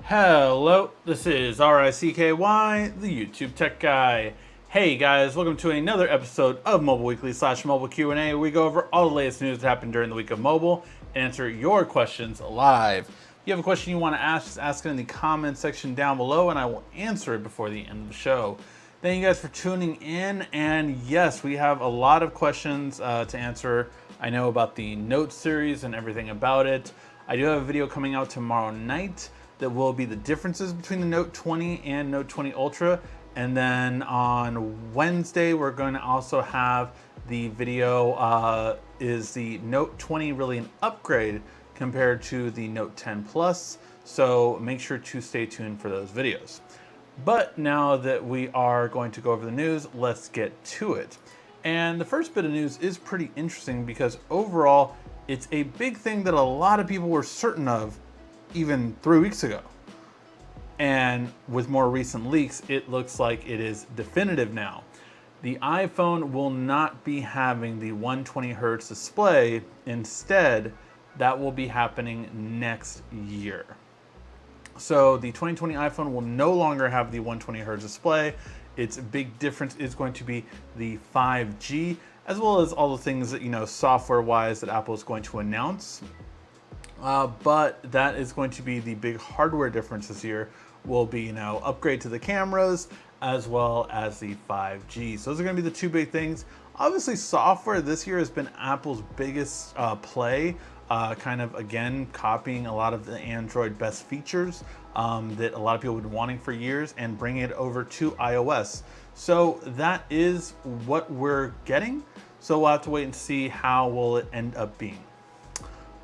Hello, this is RICKY, the YouTube Tech Guy. Hey guys, welcome to another episode of Mobile Weekly / Mobile Q&A. We go over all the latest news that happened during the week of mobile and answer your questions live. If you have a question you want to ask, just ask it in the comment section down below and I will answer it before the end of the show. Thank you guys for tuning in, and yes, we have a lot of questions to answer. I know about the Note series and everything about it. I do have a video coming out tomorrow night that will be the differences between the Note 20 and Note 20 Ultra. And then on Wednesday, we're going to also have the video, is the Note 20 really an upgrade compared to the Note 10 Plus? So make sure to stay tuned for those videos. But now that we are going to go over the news, let's get to it. And the first bit of news is pretty interesting because overall, it's a big thing that a lot of people were certain of even 3 weeks ago. And with more recent leaks, it looks like it is definitive now. The iPhone will not be having the 120 Hz display. Instead, that will be happening next year. So the 2020 iPhone will no longer have the 120 Hz display. Its big difference is going to be the 5G, as well as all the things that, software-wise that Apple is going to announce. But that is going to be the big hardware difference this year, will be, upgrade to the cameras as well as the 5G. So those are going to be the two big things. Obviously, software this year has been Apple's biggest play, kind of, again, copying a lot of the Android best features that a lot of people have been wanting for years and bringing it over to iOS. So that is what we're getting. So we'll have to wait and see how will it end up being.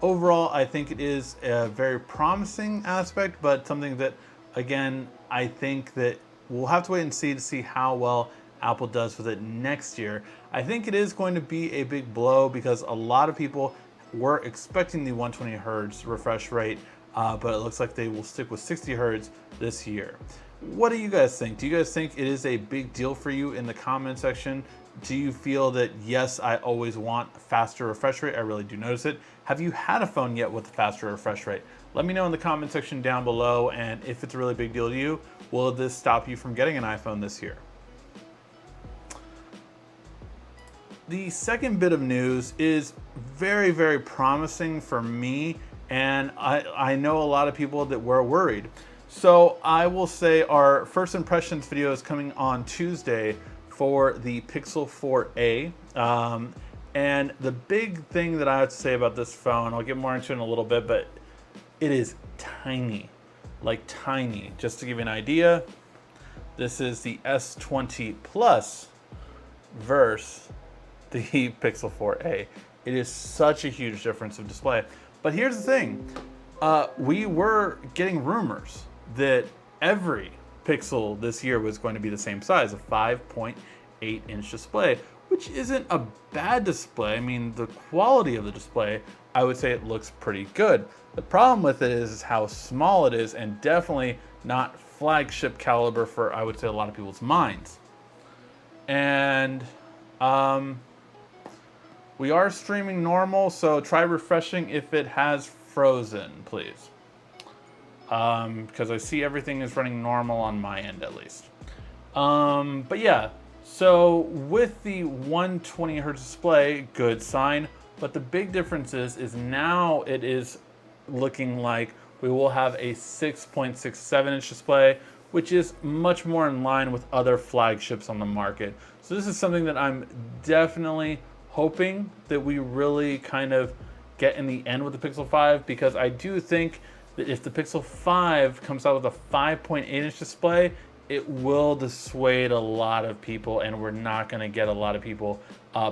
Overall, I think it is a very promising aspect, but something that, again, I think that we'll have to wait and see to see how well Apple does with it next year. I think it is going to be a big blow because a lot of people were expecting the 120 Hz refresh rate, but it looks like they will stick with 60 Hz this year. What do you guys think? Do you guys think it is a big deal for you in the comment section? Do you feel that, yes, I always want faster refresh rate? I really do notice it. Have you had a phone yet with a faster refresh rate? Let me know in the comment section down below, and if it's a really big deal to you, will this stop you from getting an iPhone this year? The second bit of news is very, very promising for me, and I know a lot of people that were worried. So I will say our first impressions video is coming on Tuesday for the Pixel 4a. And the big thing that I have to say about this phone, I'll get more into it in a little bit, but it is tiny, like tiny. Just to give you an idea, this is the S20 Plus versus the Pixel 4a. It is such a huge difference of display. But here's the thing, we were getting rumors that every Pixel this year was going to be the same size, a 5.8-inch display, which isn't a bad display. I mean, the quality of the display, I would say it looks pretty good. The problem with it is how small it is, and definitely not flagship caliber for, I would say, a lot of people's minds. And we are streaming normal, so try refreshing if it has frozen, please. Because I see everything is running normal on my end at least. But yeah, so with the 120 Hz display, good sign. But the big difference is now it is looking like we will have a 6.67-inch display, which is much more in line with other flagships on the market. So this is something that I'm definitely hoping that we really kind of get in the end with the Pixel 5, because I do think that if the Pixel 5 comes out with a 5.8-inch display, it will dissuade a lot of people, and we're not going to get a lot of people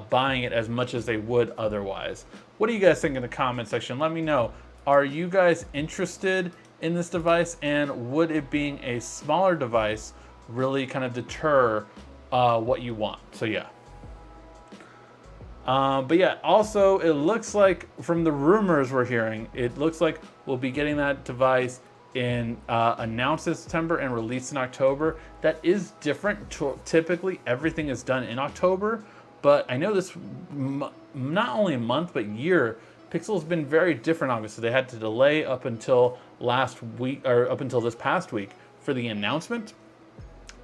buying it as much as they would otherwise. What do you guys think in the comment section? Let me know. Are you guys interested in this device, and would it being a smaller device really kind of deter what you want? So yeah. But yeah, also it looks like from the rumors we're hearing, it looks like we'll be getting that device in announced in September and released in October. That is different. Typically everything is done in October, but I know this not only a month but year Pixel's been very different, obviously. They had to delay up until last week, or up until this past week, for the announcement.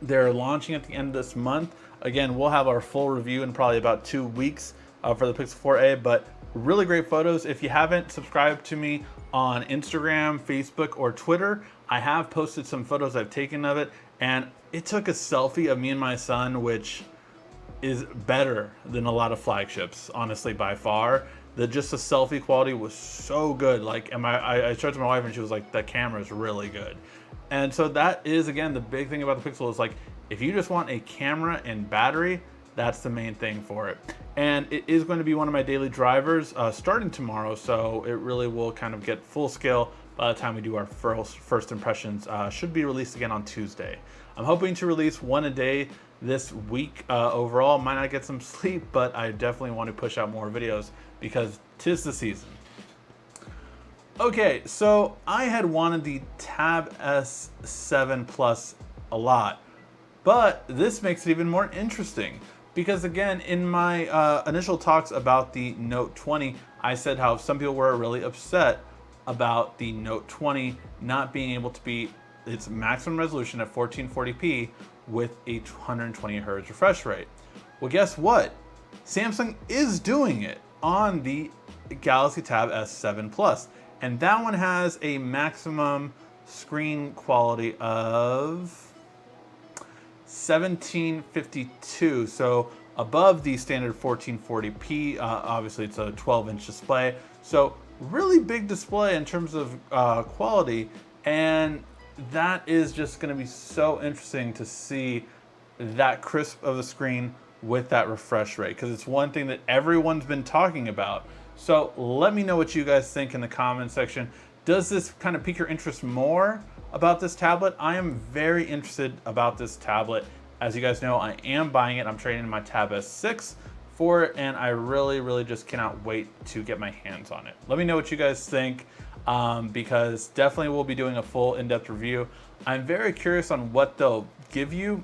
They're launching at the end of this month. Again, we'll have our full review in probably about 2 weeks for the Pixel 4a, but really great photos. If you haven't subscribed to me on Instagram, Facebook, or Twitter, I have posted some photos I've taken of it, and it took a selfie of me and my son, which is better than a lot of flagships, honestly, by far. Just the selfie quality was so good. Like, and I showed it to my wife and she was like, the camera is really good. And so that is, again, the big thing about the Pixel is like, if you just want a camera and battery, that's the main thing for it. And it is going to be one of my daily drivers starting tomorrow, so it really will kind of get full scale by the time we do our first impressions. Should be released again on Tuesday. I'm hoping to release one a day this week overall. Might not get some sleep, but I definitely want to push out more videos because 'tis the season. Okay, so I had wanted the Tab S7 Plus a lot, but this makes it even more interesting because, again, in my initial talks about the Note 20, I said how some people were really upset about the Note 20 not being able to be its maximum resolution at 1440p with a 120 Hz refresh rate. Well, guess what? Samsung is doing it on the Galaxy Tab S7 Plus, and that one has a maximum screen quality of 1752, so above the standard 1440p. Obviously, it's a 12-inch display, so really big display in terms of quality, and that is just going to be so interesting to see that crisp of the screen with that refresh rate, because it's one thing that everyone's been talking about. So let me know what you guys think in the comment section. Does this kind of pique your interest more about this tablet? I am very interested about this tablet. As you guys know, I am buying it. I'm trading in my Tab S6 for it, and I really just cannot wait to get my hands on it. Let me know what you guys think, because definitely we'll be doing a full in-depth review. I'm very curious on what they'll give you.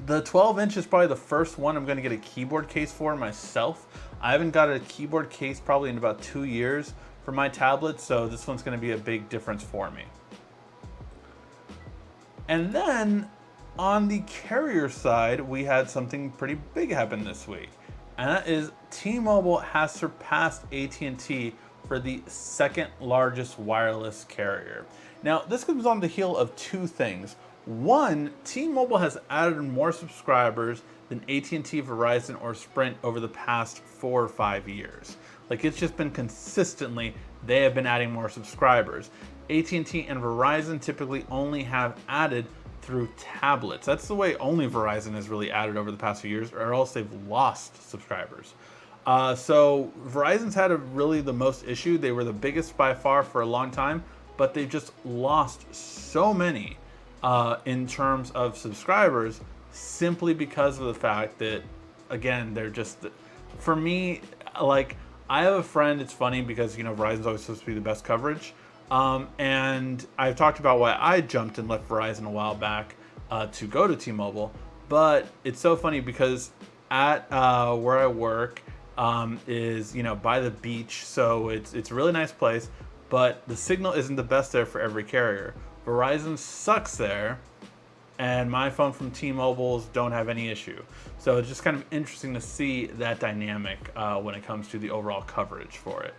The 12-inch is probably the first one I'm going to get a keyboard case for myself. I haven't got a keyboard case probably in about 2 years for my tablet, so this one's going to be a big difference for me. And then on the carrier side, we had something pretty big happen this week, and that is T-Mobile has surpassed AT&T for the second largest wireless carrier. Now, this comes on the heel of two things. One, T-Mobile has added more subscribers than AT&T, Verizon, or Sprint over the past 4 or 5 years. Like, it's just been consistently, they have been adding more subscribers. AT&T and Verizon typically only have added through tablets. That's the way only Verizon has really added over the past few years, or else they've lost subscribers. So Verizon's had really the most issue. They were the biggest by far for a long time, but they've just lost so many in terms of subscribers simply because of the fact that, again, they're just, for me, like, I have a friend, it's funny because, you know, Verizon's always supposed to be the best coverage. And I've talked about why I jumped and left Verizon a while back to go to T-Mobile. But it's so funny because at where I work is, you know, by the beach. So it's a really nice place, but the signal isn't the best there for every carrier. Verizon sucks there, and my phone from T-Mobile's don't have any issue. So it's just kind of interesting to see that dynamic when it comes to the overall coverage for it.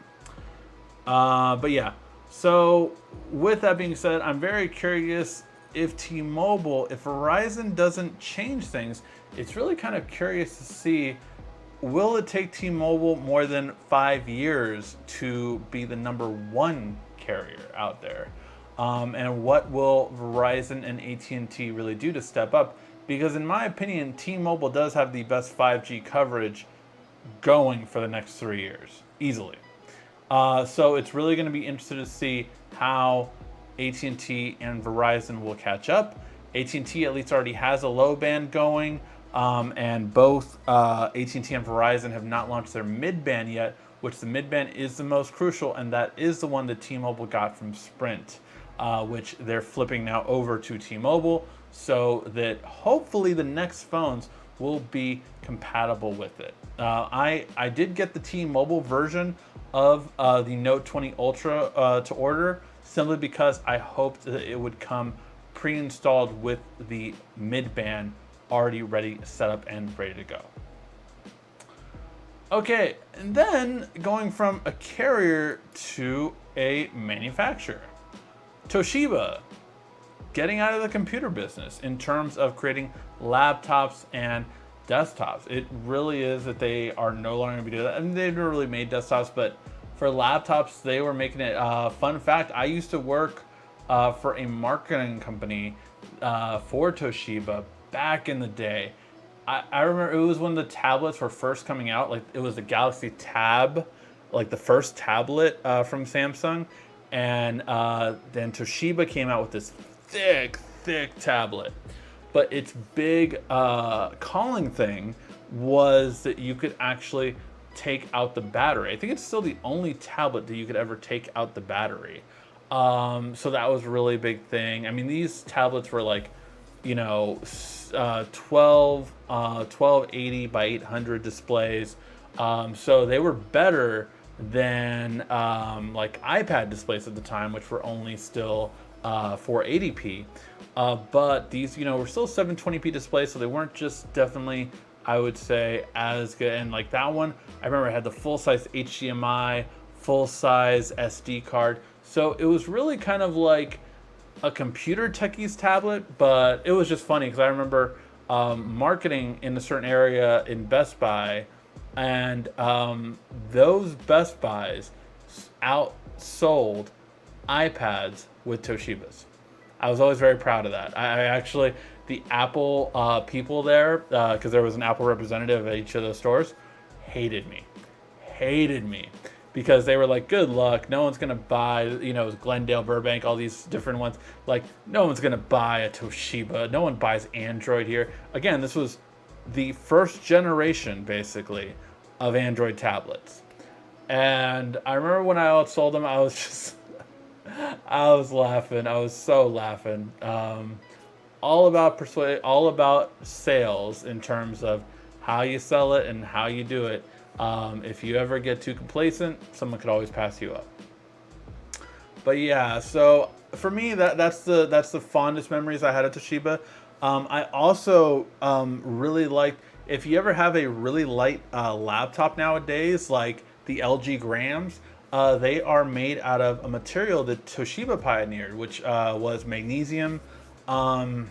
But yeah, so with that being said, I'm very curious if T-Mobile, if Verizon doesn't change things, it's really kind of curious to see, will it take T-Mobile more than 5 years to be the #1 carrier out there? And what will Verizon and AT&T really do to step up? Because in my opinion, T-Mobile does have the best 5G coverage going for the next 3 years, easily. So it's really going to be interesting to see how AT&T and Verizon will catch up. AT&T at least already has a low band going, and both AT&T and Verizon have not launched their mid-band yet, which the mid-band is the most crucial, and that is the one that T-Mobile got from Sprint, which they're flipping now over to T-Mobile, so that hopefully the next phones will be compatible with it. I did get the T-Mobile version of the Note 20 Ultra to order, simply because I hoped that it would come pre-installed with the mid-band already ready, set up, and ready to go. Okay, and then going from a carrier to a manufacturer. Toshiba, getting out of the computer business in terms of creating laptops and desktops. It really is that they are no longer going to be doing that. I mean, they've never really made desktops, but for laptops, they were making it. Fun fact, I used to work for a marketing company for Toshiba back in the day. I remember it was when the tablets were first coming out. Like, it was the Galaxy Tab, like the first tablet from Samsung. And then Toshiba came out with this thick tablet. But its big calling thing was that you could actually take out the battery. I think it's still the only tablet that you could ever take out the battery. So that was a really big thing. I mean, these tablets were like, 1280 by 800 displays. So they were better than like iPad displays at the time, which were only still 480p. But these, were still 720p displays, so they weren't just definitely, I would say, as good. And like that one, I remember it had the full-size HDMI, full-size SD card. So it was really kind of like a computer techie's tablet, but it was just funny because I remember marketing in a certain area in Best Buy, and those Best Buys outsold iPads with Toshibas. I was always very proud of that. I actually, the Apple people there, because there was an Apple representative at each of those stores, hated me. Because they were like, good luck, no one's gonna buy, Glendale, Burbank, all these different ones. Like, no one's gonna buy a Toshiba. No one buys Android here. Again, this was the first generation, basically, of Android tablets. And I remember when I outsold them, I was laughing. I was so laughing. All about sales in terms of how you sell it and how you do it. If you ever get too complacent, someone could always pass you up. But yeah, so for me, that's the fondest memories I had of Toshiba. I also really liked, if you ever have a really light laptop nowadays, like the LG Grams, they are made out of a material that Toshiba pioneered, which was magnesium. I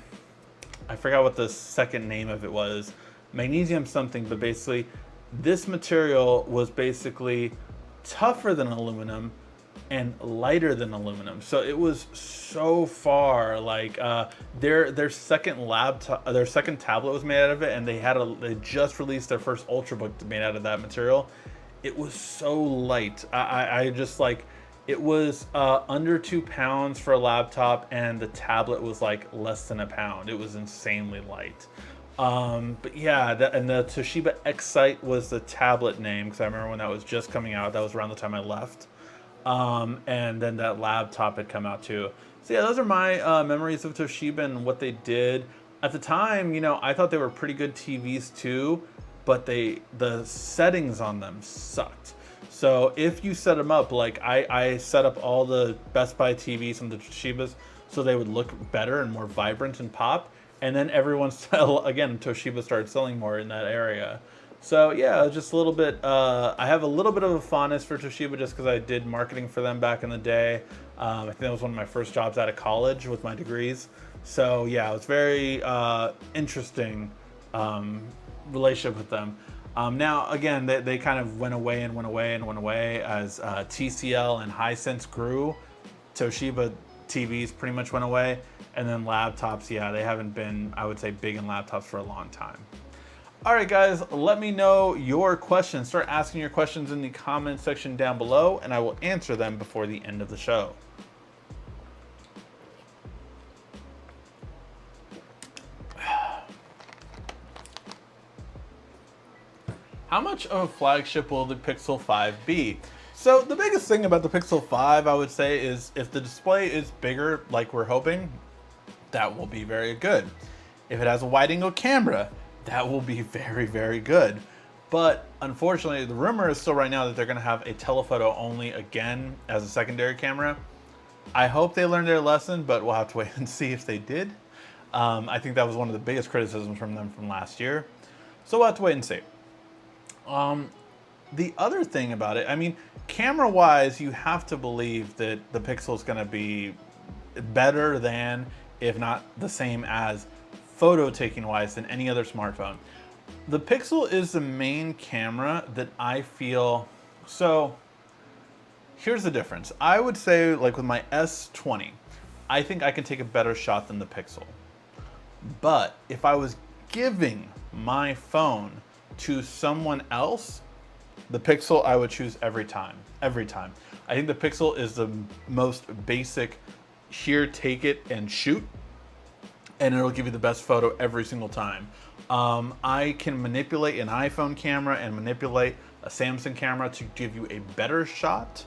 forgot what the second name of it was. Magnesium something, but basically this material was basically tougher than aluminum and lighter than aluminum. So it was so far like their second tablet was made out of it, and they just released their first Ultrabook made out of that material. It was so light. I just like, it was under 2 pounds for a laptop, and the tablet was like less than a pound. It was insanely light. But yeah, and the Toshiba Excite was the tablet name, because I remember when that was just coming out. That was around the time I left. And then that laptop had come out too. So yeah, those are my memories of Toshiba and what they did. At the time, I thought they were pretty good TVs too, but the settings on them sucked. So if you set them up, like I set up all the Best Buy TVs and the Toshibas so they would look better and more vibrant and pop. And then Toshiba started selling more in that area. So yeah, just a little bit, I have a little bit of a fondness for Toshiba just because I did marketing for them back in the day. I think that was one of my first jobs out of college with my degrees. So yeah, it was very interesting relationship with them. Now, again, they kind of went away as TCL and Hisense grew. Toshiba TVs pretty much went away. And then laptops, yeah, they haven't been, I would say, big in laptops for a long time. All right, guys, let me know your questions. Start asking your questions in the comment section down below, and I will answer them before the end of the show. How much of a flagship will the Pixel 5 be? So the biggest thing about the Pixel 5, I would say, is if the display is bigger, like we're hoping, that will be very good. If it has a wide-angle camera, that will be very, very good. But unfortunately, the rumor is still right now that they're going to have a telephoto only again as a secondary camera. I hope they learned their lesson, but we'll have to wait and see if they did. I think that was one of the biggest criticisms from them from last year. So we'll have to wait and see. The other thing about it, I mean, camera-wise, you have to believe that the Pixel is going to be better than, if not the same as, photo-taking-wise than any other smartphone. The Pixel is the main camera that I feel, so here's the difference. I would say, like with my S20, I think I can take a better shot than the Pixel. But if I was giving my phone to someone else, the Pixel I would choose every time. Every time. I think the Pixel is the most basic, here, take it and shoot, and it'll give you the best photo every single time. I can manipulate an iPhone camera and manipulate a Samsung camera to give you a better shot,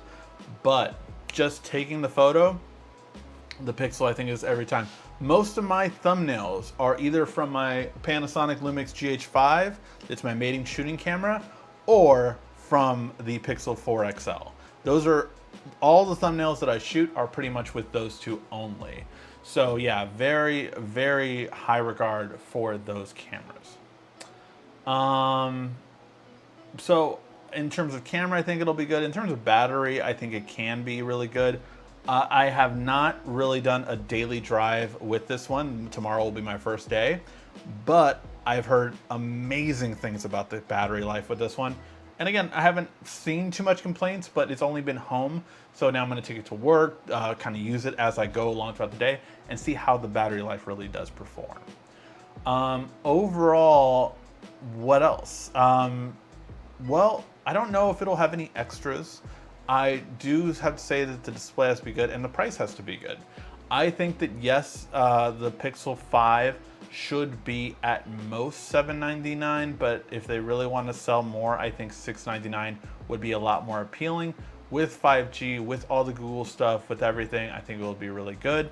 but just taking the photo, the Pixel I think is every time. Most of my thumbnails are either from my Panasonic Lumix GH5, it's my mating shooting camera, or from the Pixel 4 XL. Those are all the thumbnails that I shoot are pretty much with those two only. So yeah, very, very high regard for those cameras. So in terms of camera, I think it'll be good. In terms of battery, I think it can be really good. I have not really done a daily drive with this one. Tomorrow will be my first day, but I've heard amazing things about the battery life with this one. And again, I haven't seen too much complaints, but it's only been home. So now I'm gonna take it to work, kind of use it as I go along throughout the day and see how the battery life really does perform. Overall, what else? Well, I don't know if it'll have any extras. I do have to say that the display has to be good and the price has to be good. I think that yes, the Pixel 5 should be at most $799, but if they really want to sell more, I think $699 would be a lot more appealing. With 5G, with all the Google stuff, with everything, I think it will be really good.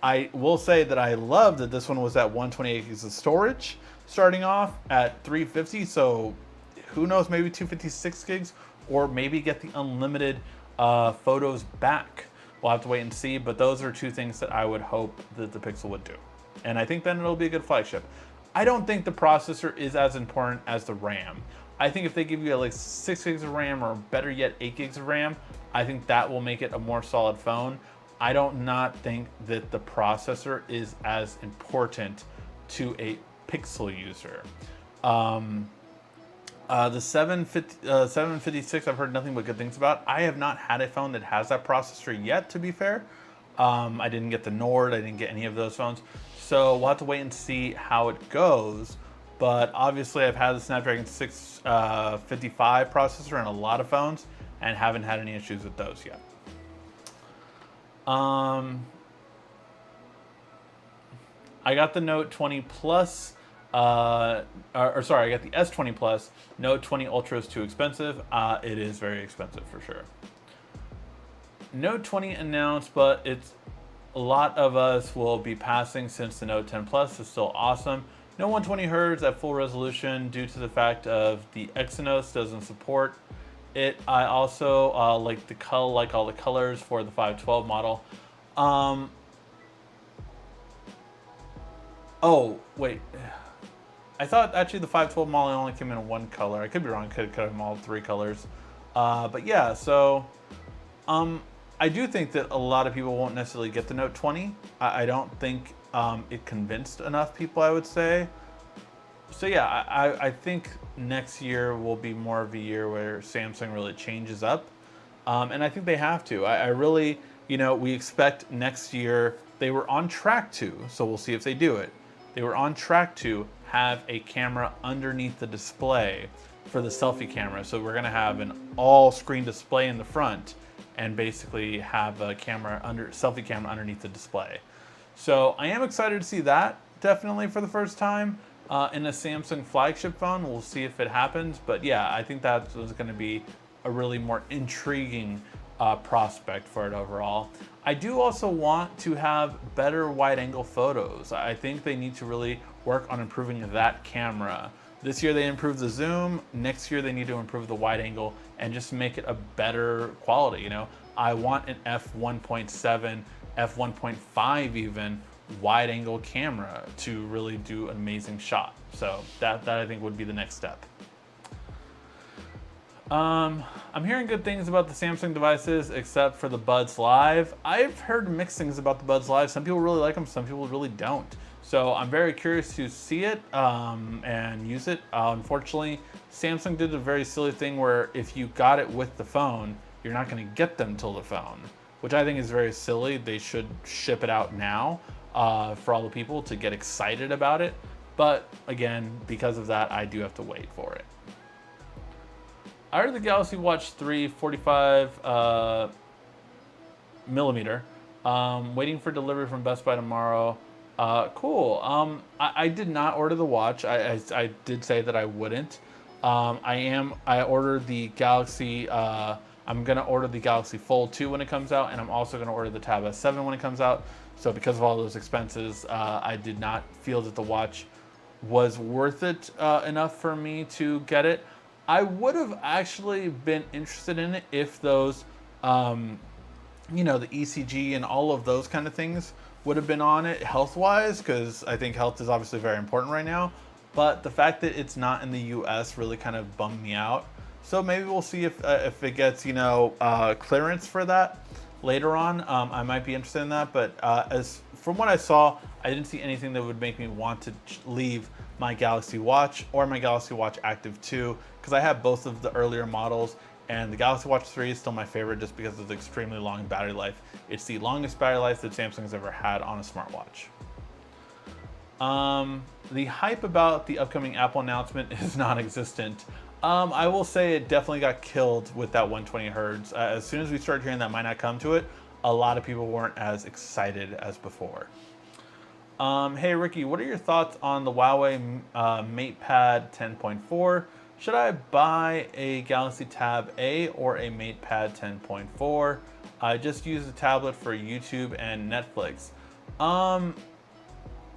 I will say that I love that this one was at 128 gigs of storage, starting off at 350, so who knows, maybe 256 gigs, or maybe get the unlimited photos back. We'll have to wait and see, but those are two things that I would hope that the Pixel would do. And I think then it'll be a good flagship. I don't think the processor is as important as the RAM. I think if they give you like 6 gigs of RAM, or better yet 8 gigs of RAM, I think that will make it a more solid phone. I don't not think that the processor is as important to a Pixel user. The 756 I've heard nothing but good things about. I have not had a phone that has that processor yet, to be fair. I didn't get the Nord, I didn't get any of those phones. So we'll have to wait and see how it goes. But obviously I've had the Snapdragon 655 processor in a lot of phones and haven't had any issues with those yet. I got the Note 20 Plus, I got the S20 Plus. Note 20 Ultra is too expensive. It is very expensive for sure. Note 20 announced, but it's a lot of us will be passing since the Note 10 Plus is still awesome. No 120Hz at full resolution due to the fact of the Exynos doesn't support it. I also like all the colors for the 512 model. Oh wait, I thought actually the 512 model only came in one color. I could be wrong. Could have cut them all 3 colors. But yeah, so I do think that a lot of people won't necessarily get the Note 20. I don't think it convinced enough people, I would say. So yeah, I think next year will be more of a year where Samsung really changes up. And I think they have to. I really, we expect next year, they were on track to, so we'll see if they do it. They were on track to have a camera underneath the display for the selfie camera. So we're gonna have an all screen display in the front and basically have a selfie camera underneath the display. So I am excited to see that, definitely for the first time in a Samsung flagship phone. We'll see if it happens, but yeah, I think that was gonna be a really more intriguing prospect for it overall. I do also want to have better wide angle photos. I think they need to really work on improving that camera. This year they improved the zoom. Next year they need to improve the wide angle and just make it a better quality. You know, I want an f1.7, f1.5 even wide angle camera to really do an amazing shot. So that I think would be the next step. I'm hearing good things about the Samsung devices, except for the Buds Live. I've heard mixed things about the Buds Live. Some people really like them, some people really don't. So I'm very curious to see it and use it. Unfortunately, Samsung did a very silly thing where if you got it with the phone, you're not going to get them till the phone, which I think is very silly. They should ship it out now for all the people to get excited about it. But again, because of that, I do have to wait for it. I ordered the Galaxy Watch 3 45 millimeter. Waiting for delivery from Best Buy tomorrow. Cool. I did not order the watch. I did say that I wouldn't. I ordered the Galaxy. I'm gonna order the Galaxy Fold 2 when it comes out, and I'm also gonna order the Tab S7 when it comes out. So because of all those expenses, I did not feel that the watch was worth it enough for me to get it. I would have actually been interested in it if those, you know, the ECG and all of those kind of things would have been on it health-wise, because I think health is obviously very important right now. But the fact that it's not in the US really kind of bummed me out. So maybe we'll see if it gets, you know, clearance for that later on. I might be interested in that. But as from what I saw, I didn't see anything that would make me want to leave my Galaxy Watch or my Galaxy Watch Active 2, because I have both of the earlier models, and the Galaxy Watch 3 is still my favorite just because of the extremely long battery life. It's the longest battery life that Samsung has ever had on a smartwatch. The hype about the upcoming Apple announcement is non-existent. I will say it definitely got killed with that 120 hertz. As soon as we started hearing that might not come to it, a lot of people weren't as excited as before. Hey Ricky, what are your thoughts on the Huawei MatePad 10.4? Should I buy a Galaxy Tab A or a MatePad 10.4? I just use the tablet for YouTube and Netflix.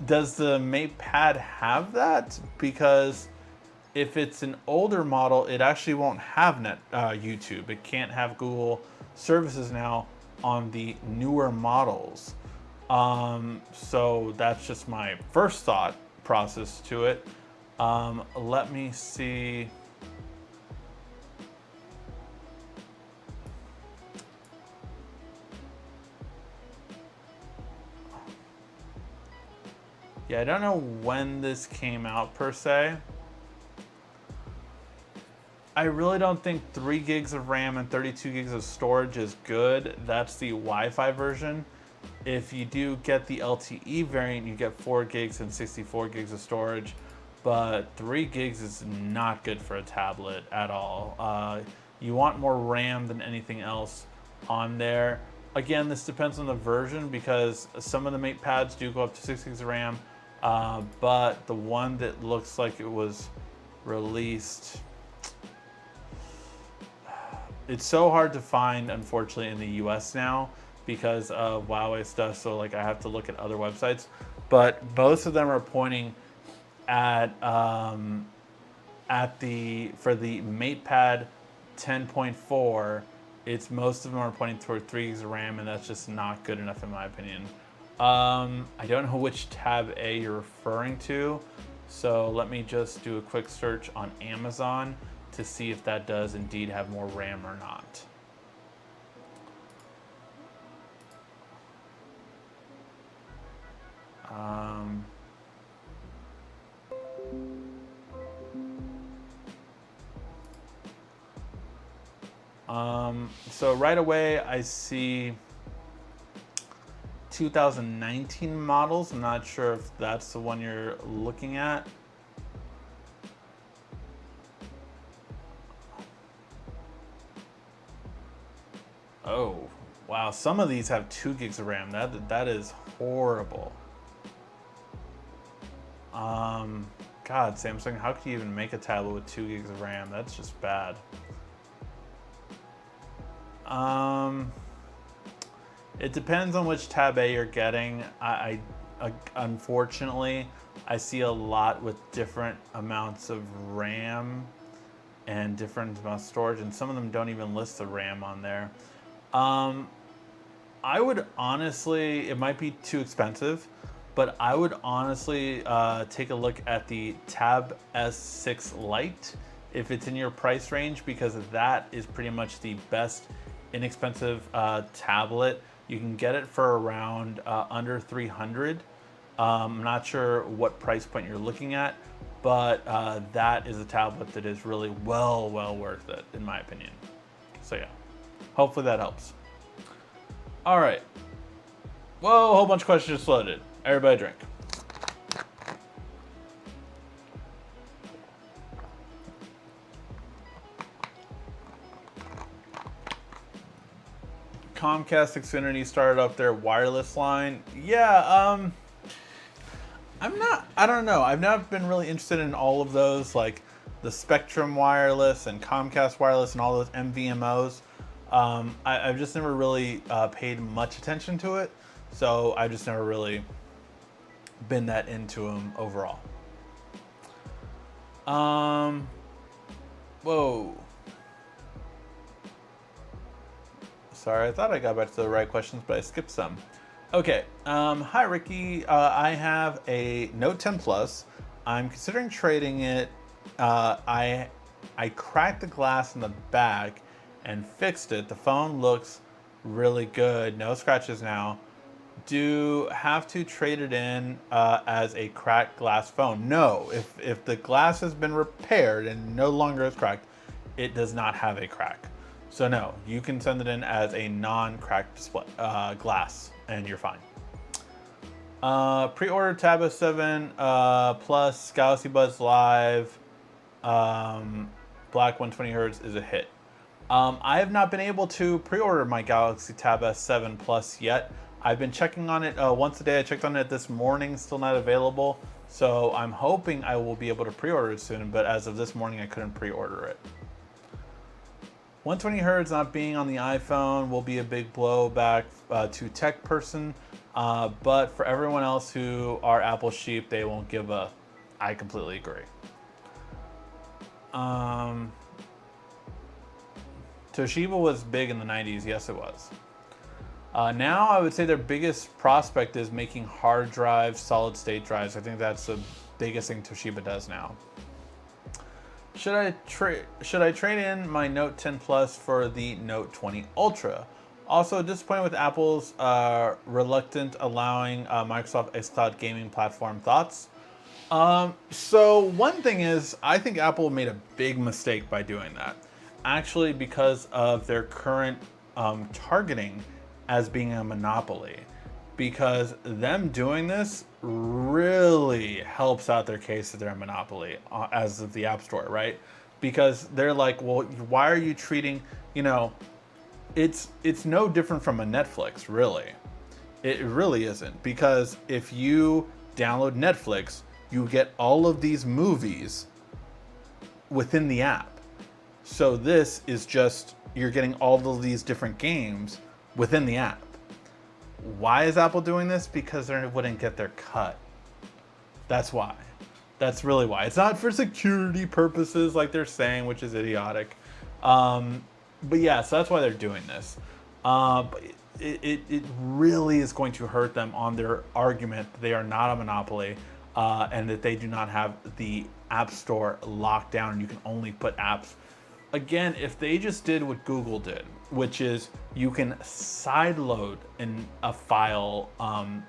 Does the MatePad have that? Because if it's an older model, it actually won't have YouTube. It can't have Google services now on the newer models. So that's just my first thought process to it. Let me see. Yeah, I don't know when this came out per se. I really don't think 3 gigs of RAM and 32 gigs of storage is good. That's the Wi-Fi version. If you do get the LTE variant, you get 4 gigs and 64 gigs of storage, but 3 gigs is not good for a tablet at all. You want more RAM than anything else on there. Again, this depends on the version, because some of the MatePads do go up to 6 gigs of RAM, but the one that looks like it was released, it's so hard to find, unfortunately, in the US now because of Huawei stuff. So like I have to look at other websites, but most of them are pointing at for the MatePad 10.4, it's most of them are pointing toward 3 gigs of RAM, and that's just not good enough in my opinion. I don't know which Tab A you're referring to, so let me just do a quick search on Amazon to see if that does indeed have more RAM or not. So right away I see 2019 models. I'm not sure if that's the one you're looking at. Oh, wow. Some of these have 2 gigs of RAM. That is horrible. God, Samsung, how could you even make a tablet with 2 gigs of RAM? That's just bad. Um, it depends on which Tab A you're getting. Unfortunately, I see a lot with different amounts of RAM and different amounts of storage, and some of them don't even list the RAM on there. I would honestly, it might be too expensive, but I would honestly take a look at the Tab S6 Lite if it's in your price range, because that is pretty much the best inexpensive tablet. You can get it for around under 300. I'm not sure what price point you're looking at, but that is a tablet that is really well worth it, in my opinion. So yeah, hopefully that helps. All right. Whoa, a whole bunch of questions just loaded. Everybody drink. Comcast Xfinity started up their wireless line. Yeah, I don't know. I've not been really interested in all of those, like the Spectrum Wireless and Comcast Wireless and all those MVMOs. I've just never really paid much attention to it, so I've just never really been that into them overall. Whoa. Sorry, I thought I got back to the right questions, but I skipped some. Okay, hi Ricky. I have a Note 10 Plus. I'm considering trading it. I cracked the glass in the back and fixed it. The phone looks really good. No scratches now. Do have to trade it in as a cracked glass phone? No. If the glass has been repaired and no longer is cracked, it does not have a crack. So no, you can send it in as a non-cracked display, glass, and you're fine. Pre-order Tab S7 plus Galaxy Buds Live Black 120Hz is a hit. I have not been able to pre-order my Galaxy Tab S7 Plus yet. I've been checking on it once a day. I checked on it this morning, still not available. So I'm hoping I will be able to pre-order it soon, but as of this morning, I couldn't pre-order it. 120Hz not being on the iPhone will be a big blowback to tech person, but for everyone else who are Apple sheep, they won't give a. I completely agree. Toshiba was big in the 90s. Yes, it was. Now I would say their biggest prospect is making hard drives, solid state drives. I think that's the biggest thing Toshiba does now. Should I trade in my Note 10 Plus for the Note 20 Ultra? Also disappointed with Apple's reluctant allowing Microsoft xCloud gaming platform. Thoughts? So one thing is, I think Apple made a big mistake by doing that. Actually, because of their current targeting as being a monopoly. Because them doing this really helps out their case that they're a monopoly as of the App Store, right? Because they're like, well, why are you treating, it's no different from a Netflix, really. It really isn't. Because if you download Netflix, you get all of these movies within the app. So this is just, you're getting all of these different games within the app. Why is Apple doing this? Because they wouldn't get their cut. That's why. That's really why. It's not for security purposes like they're saying, which is idiotic. But yeah, so that's why they're doing this. But it really is going to hurt them on their argument that they are not a monopoly and that they do not have the App Store locked down and you can only put apps. Again, if they just did what Google did, which is you can sideload in a file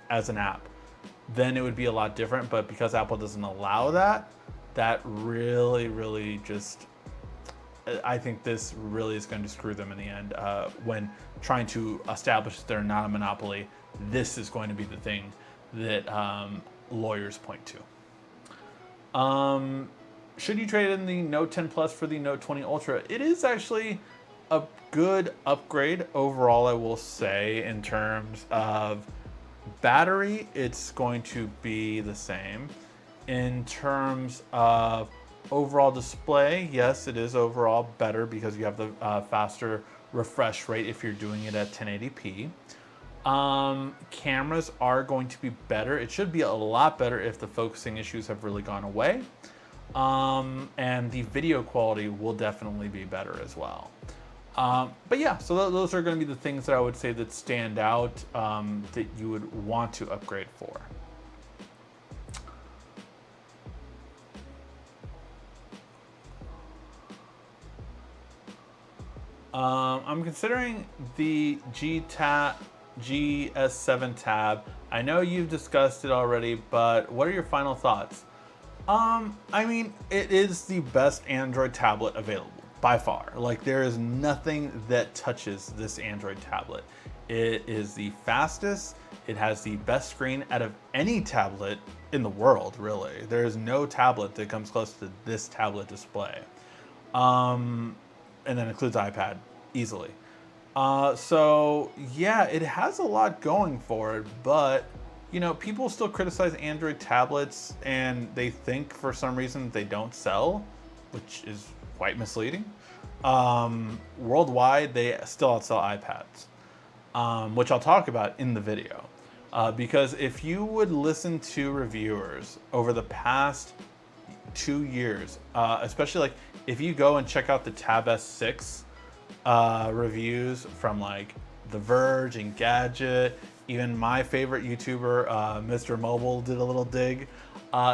as an app, then it would be a lot different. But because Apple doesn't allow that, that really just, I think this really is going to screw them in the end. When trying to establish that they're not a monopoly, this is going to be the thing that lawyers point to. Should you trade in the Note 10 Plus for the Note 20 Ultra? It is actually a good upgrade overall, I will say. In terms of battery, it's going to be the same. In terms of overall display, yes, it is overall better because you have the faster refresh rate if you're doing it at 1080p. Cameras are going to be better. It should be a lot better if the focusing issues have really gone away. And the video quality will definitely be better as well. But yeah, so those are going to be the things that I would say that stand out, that you would want to upgrade for. I'm considering the GS7 Tab. I know you've discussed it already, but what are your final thoughts? I mean, it is the best Android tablet available by far. Like, there is nothing that touches this Android tablet. It is the fastest. It has the best screen out of any tablet in the world, really. There is no tablet that comes close to this tablet display. And then includes iPad easily. So yeah, it has a lot going for it, but you know, people still criticize Android tablets and they think for some reason they don't sell, which is quite misleading. Worldwide, they still outsell iPads, which I'll talk about in the video. Because if you would listen to reviewers over the past 2 years, especially like if you go and check out the Tab S6 reviews from like The Verge and Gadget, even my favorite YouTuber, Mr. Mobile, did a little dig,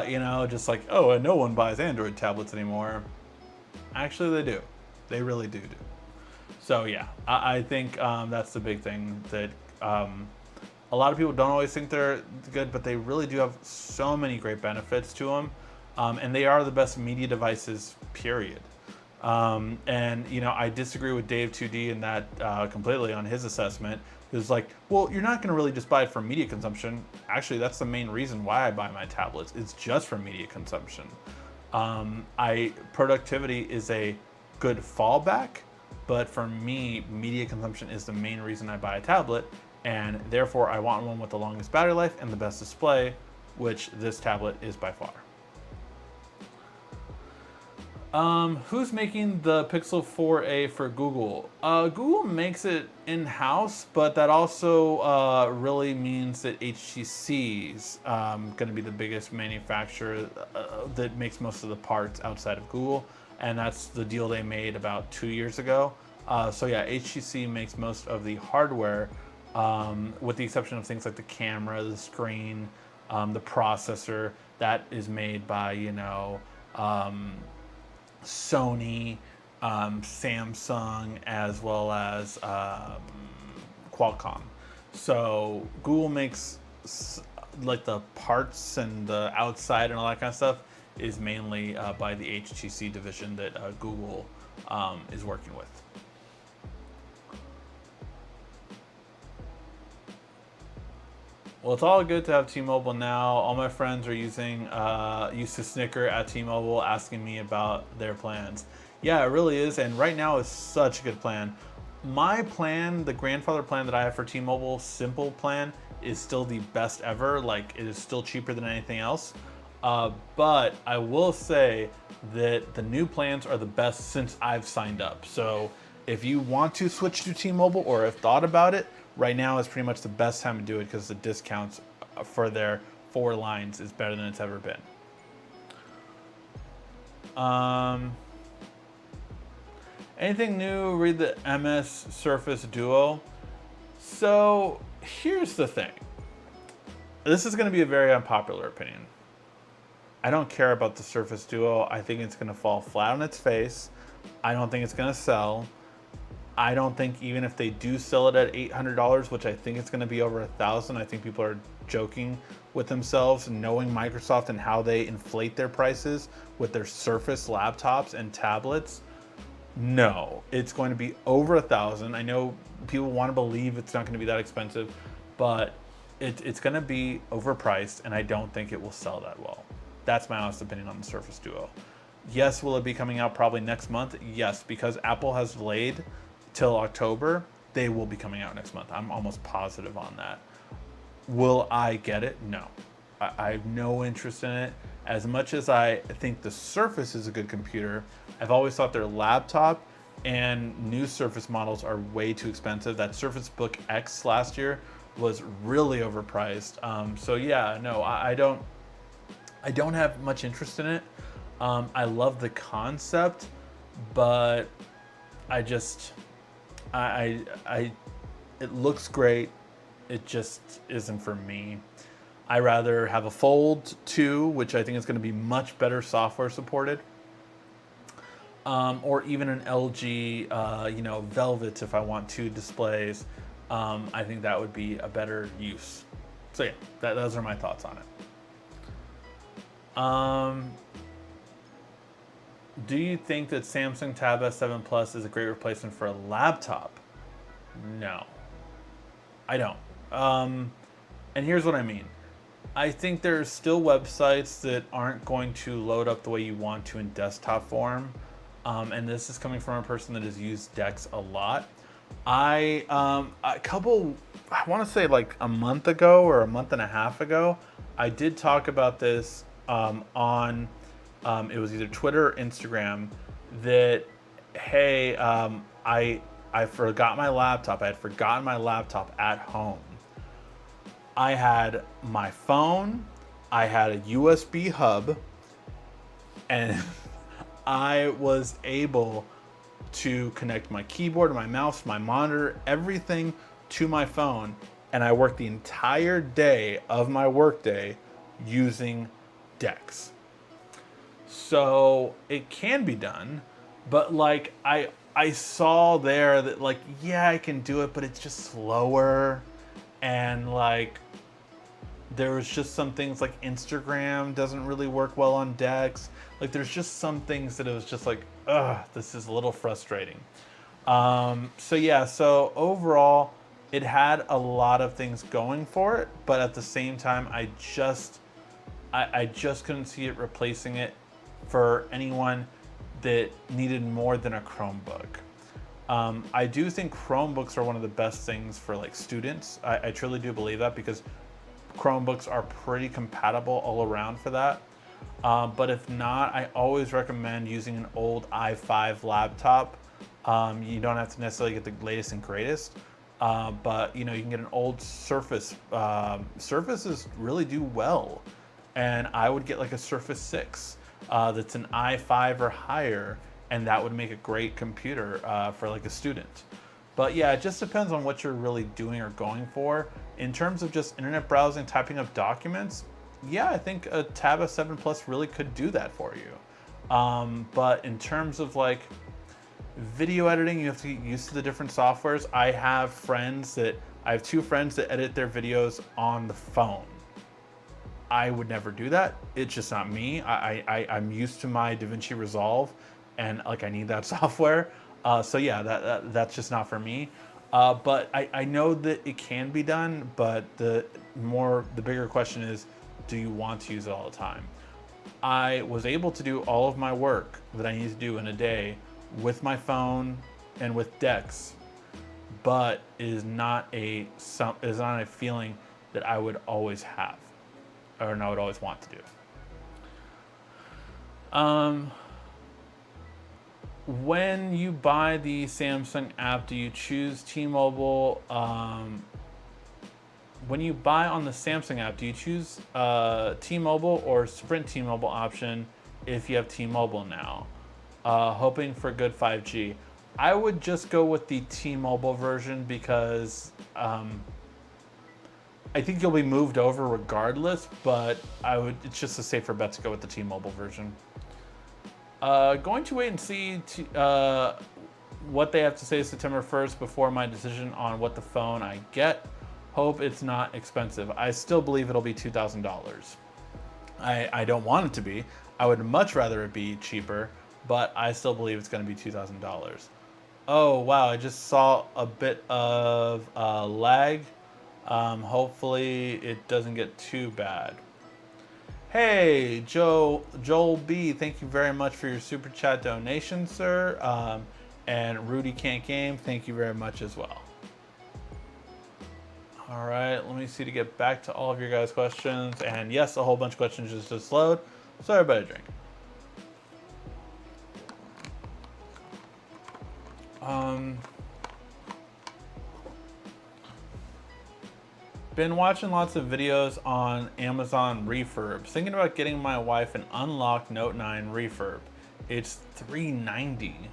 you know, just like, oh, and no one buys Android tablets anymore. Actually, they do. They really do. So yeah, I think that's the big thing, that a lot of people don't always think they're good, but they really do have so many great benefits to them. And they are the best media devices, period. And you know, I disagree with Dave 2D in that completely on his assessment. It was like, well, you're not going to really just buy it for media consumption. Actually, that's the main reason why I buy my tablets. It's just for media consumption. Productivity is a good fallback, but for me, media consumption is the main reason I buy a tablet, and therefore I want one with the longest battery life and the best display, which this tablet is by far. Who's making the Pixel 4a for Google? Google makes it in-house, but that also really means that HTC's going to be the biggest manufacturer that makes most of the parts outside of Google, and that's the deal they made about 2 years ago. So yeah, HTC makes most of the hardware, with the exception of things like the camera, the screen, the processor. That is made by, you know, Sony, Samsung, as well as Qualcomm. So Google makes like the parts and the outside and all that kind of stuff is mainly by the HTC division that Google is working with. Well, it's all good to have T-Mobile now. All my friends are used to snicker at T-Mobile asking me about their plans. Yeah, it really is, and right now is such a good plan. My plan, the grandfather plan that I have for T-Mobile, simple plan, is still the best ever. Like, it is still cheaper than anything else. But I will say that the new plans are the best since I've signed up. So if you want to switch to T-Mobile or have thought about it, right now is pretty much the best time to do it because the discounts for their 4 lines is better than it's ever been. Anything new? Read the MS Surface Duo. So here's the thing. This is going to be a very unpopular opinion. I don't care about the Surface Duo. I think it's going to fall flat on its face. I don't think it's going to sell. I don't think even if they do sell it at $800, which I think it's going to be over $1,000, I think people are joking with themselves, knowing Microsoft and how they inflate their prices with their Surface laptops and tablets. No, it's going to be over $1,000. I know people want to believe it's not going to be that expensive, but it's going to be overpriced, and I don't think it will sell that well. That's my honest opinion on the Surface Duo. Yes, will it be coming out probably next month? Yes, because Apple has delayed till October. They will be coming out next month. I'm almost positive on that. Will I get it? No. I have no interest in it. As much as I think the Surface is a good computer, I've always thought their laptop and new Surface models are way too expensive. That Surface Book X last year was really overpriced. So yeah, no, I don't have much interest in it. I love the concept, but I just I it looks great. It just isn't for me. I rather have a Fold 2, which I think is going to be much better software supported, or even an LG, Velvet if I want two displays. I think that would be a better use. So yeah, those are my thoughts on it. Do you think that Samsung Tab S7 Plus is a great replacement for a laptop? No, I don't. And here's what I mean. I think there's still websites that aren't going to load up the way you want to in desktop form. And this is coming from a person that has used DeX a lot. I want to say like a month ago or a month and a half ago, I did talk about this on, it was either Twitter or Instagram, that, hey, I forgot my laptop. I had forgotten my laptop at home. I had my phone, I had a USB hub, and I was able to connect my keyboard, my mouse, my monitor, everything to my phone, and I worked the entire day of my workday using DeX. So it can be done, but like I saw there that like, yeah, I can do it, but it's just slower. And like, there was just some things like Instagram doesn't really work well on DeX. Like there's just some things that it was just like, ugh, this is a little frustrating. So yeah, so overall, it had a lot of things going for it, but at the same time, I just couldn't see it replacing it for anyone that needed more than a Chromebook. I do think Chromebooks are one of the best things for like students. I truly do believe that because Chromebooks are pretty compatible all around for that. But if not, I always recommend using an old i5 laptop. You don't have to necessarily get the latest and greatest, but you can get an old Surface. Surfaces really do well, and I would get like a Surface 6 that's an i5 or higher, and that would make a great computer for like a student. But yeah, it just depends on what you're really doing or going for. In terms of just internet browsing, typing up documents, yeah, I think a Tab S7 Plus really could do that for you. But in terms of like video editing, you have to get used to the different softwares. I have two friends that edit their videos on the phone. I would never do that. It's just not me. I'm used to my DaVinci Resolve, and like I need that software. So yeah, that's just not for me. But I know that it can be done, but the bigger question is, do you want to use it all the time? I was able to do all of my work that I need to do in a day with my phone and with DeX, but it is not a feeling that I would always have, or I would always want to do. When you buy the Samsung app, do you choose T-Mobile? When you buy on the Samsung app, do you choose T-Mobile or Sprint T-Mobile option if you have T-Mobile now? Hoping for good 5G. I would just go with the T-Mobile version because I think you'll be moved over regardless, but it's just a safer bet to go with the T-Mobile version. Going to wait and see what they have to say September 1st before my decision on what the phone I get. Hope it's not expensive. I still believe it'll be $2,000. I don't want it to be. I would much rather it be cheaper, but I still believe it's going to be $2,000. Oh, wow. I just saw a bit of lag. Hopefully it doesn't get too bad. Hey, Joel B, thank you very much for your super chat donation, sir. And Rudy Can't Game, thank you very much as well. All right, let me see to get back to all of your guys' questions. And yes, a whole bunch of questions just load. Sorry about a drink. Um, Been watching lots of videos on Amazon refurbs. Thinking about getting my wife an unlocked Note 9 refurb. It's $390.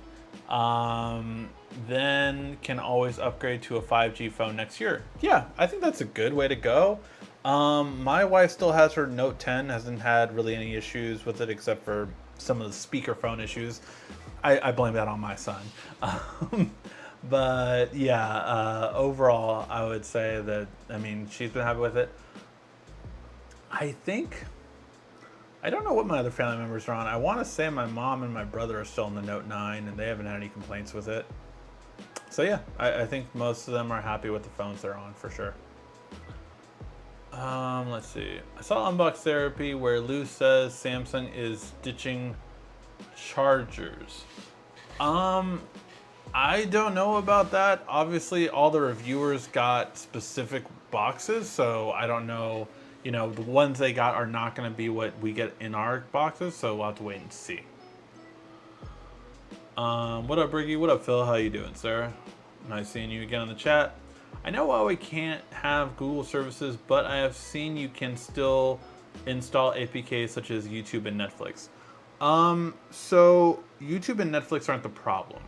Then can always upgrade to a 5G phone next year. Yeah, I think that's a good way to go. My wife still has her Note 10, hasn't had really any issues with it except for some of the speakerphone issues. I blame that on my son. But yeah, overall, I would say that, I mean, she's been happy with it. I don't know what my other family members are on. I want to say my mom and my brother are still on the Note 9 and they haven't had any complaints with it. So yeah, I think most of them are happy with the phones they're on for sure. Let's see. I saw Unbox Therapy where Lou says Samsung is ditching chargers. I don't know about that. Obviously, all the reviewers got specific boxes, so I don't know. You know, the ones they got are not going to be what we get in our boxes, so we'll have to wait and see. What up, Briggy? What up, Phil? How you doing, sir? Nice seeing you again in the chat. I know Huawei can't have Google services, but I have seen you can still install APKs such as YouTube and Netflix. So YouTube and Netflix aren't the problem.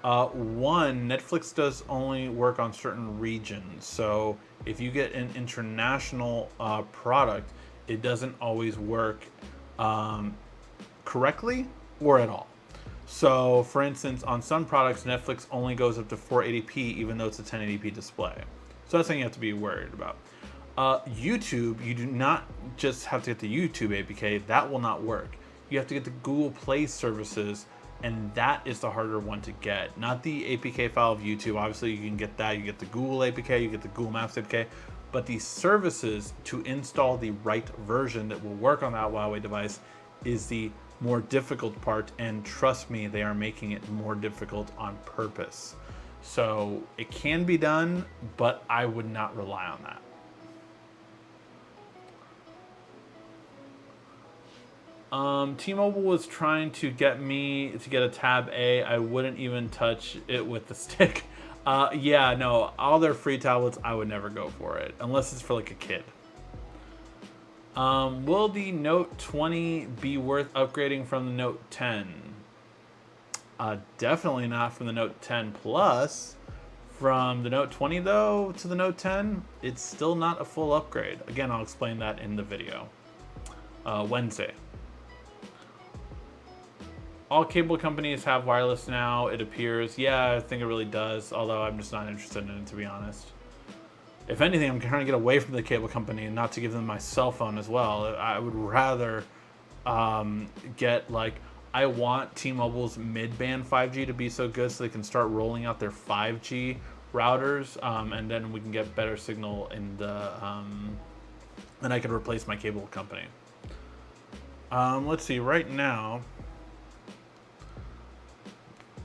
One, Netflix does only work on certain regions. So if you get an international product, it doesn't always work correctly or at all. So for instance, on some products, Netflix only goes up to 480p, even though it's a 1080p display. So that's something you have to be worried about. YouTube, you do not just have to get the YouTube APK. That will not work. You have to get the Google Play services, and that is the harder one to get. Not the APK file of YouTube. Obviously, you can get that. You get the Google APK, you get the Google Maps APK, but the services to install the right version that will work on that Huawei device is the more difficult part, and trust me, they are making it more difficult on purpose. So it can be done, but I would not rely on that. T-Mobile was trying to get me to get a Tab A. I wouldn't even touch it with the stick. Yeah, no, all their free tablets, I would never go for it, unless it's for like a kid. Will the Note 20 be worth upgrading from the Note 10? Definitely not from the Note 10 Plus. From the Note 20 though to the Note 10, it's still not a full upgrade. Again, I'll explain that in the video. Wednesday. All cable companies have wireless now, it appears. Yeah, I think it really does, although I'm just not interested in it, to be honest. If anything, I'm trying to get away from the cable company and not to give them my cell phone as well. I would rather get, like, I want T-Mobile's mid-band 5G to be so good so they can start rolling out their 5G routers, and then we can get better signal in the, and I can replace my cable company. Let's see, right now,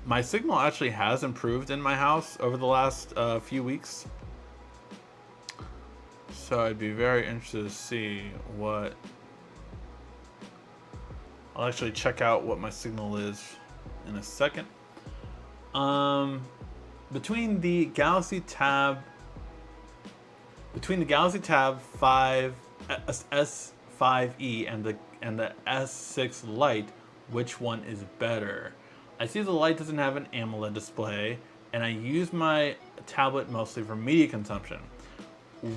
my signal actually has improved in my house over the last few weeks. So I'd be very interested to see what... I'll actually check out what my signal is in a second. Between the Galaxy Tab 5 S5e and the S6 Lite, which one is better? I see the Lite doesn't have an AMOLED display, and I use my tablet mostly for media consumption.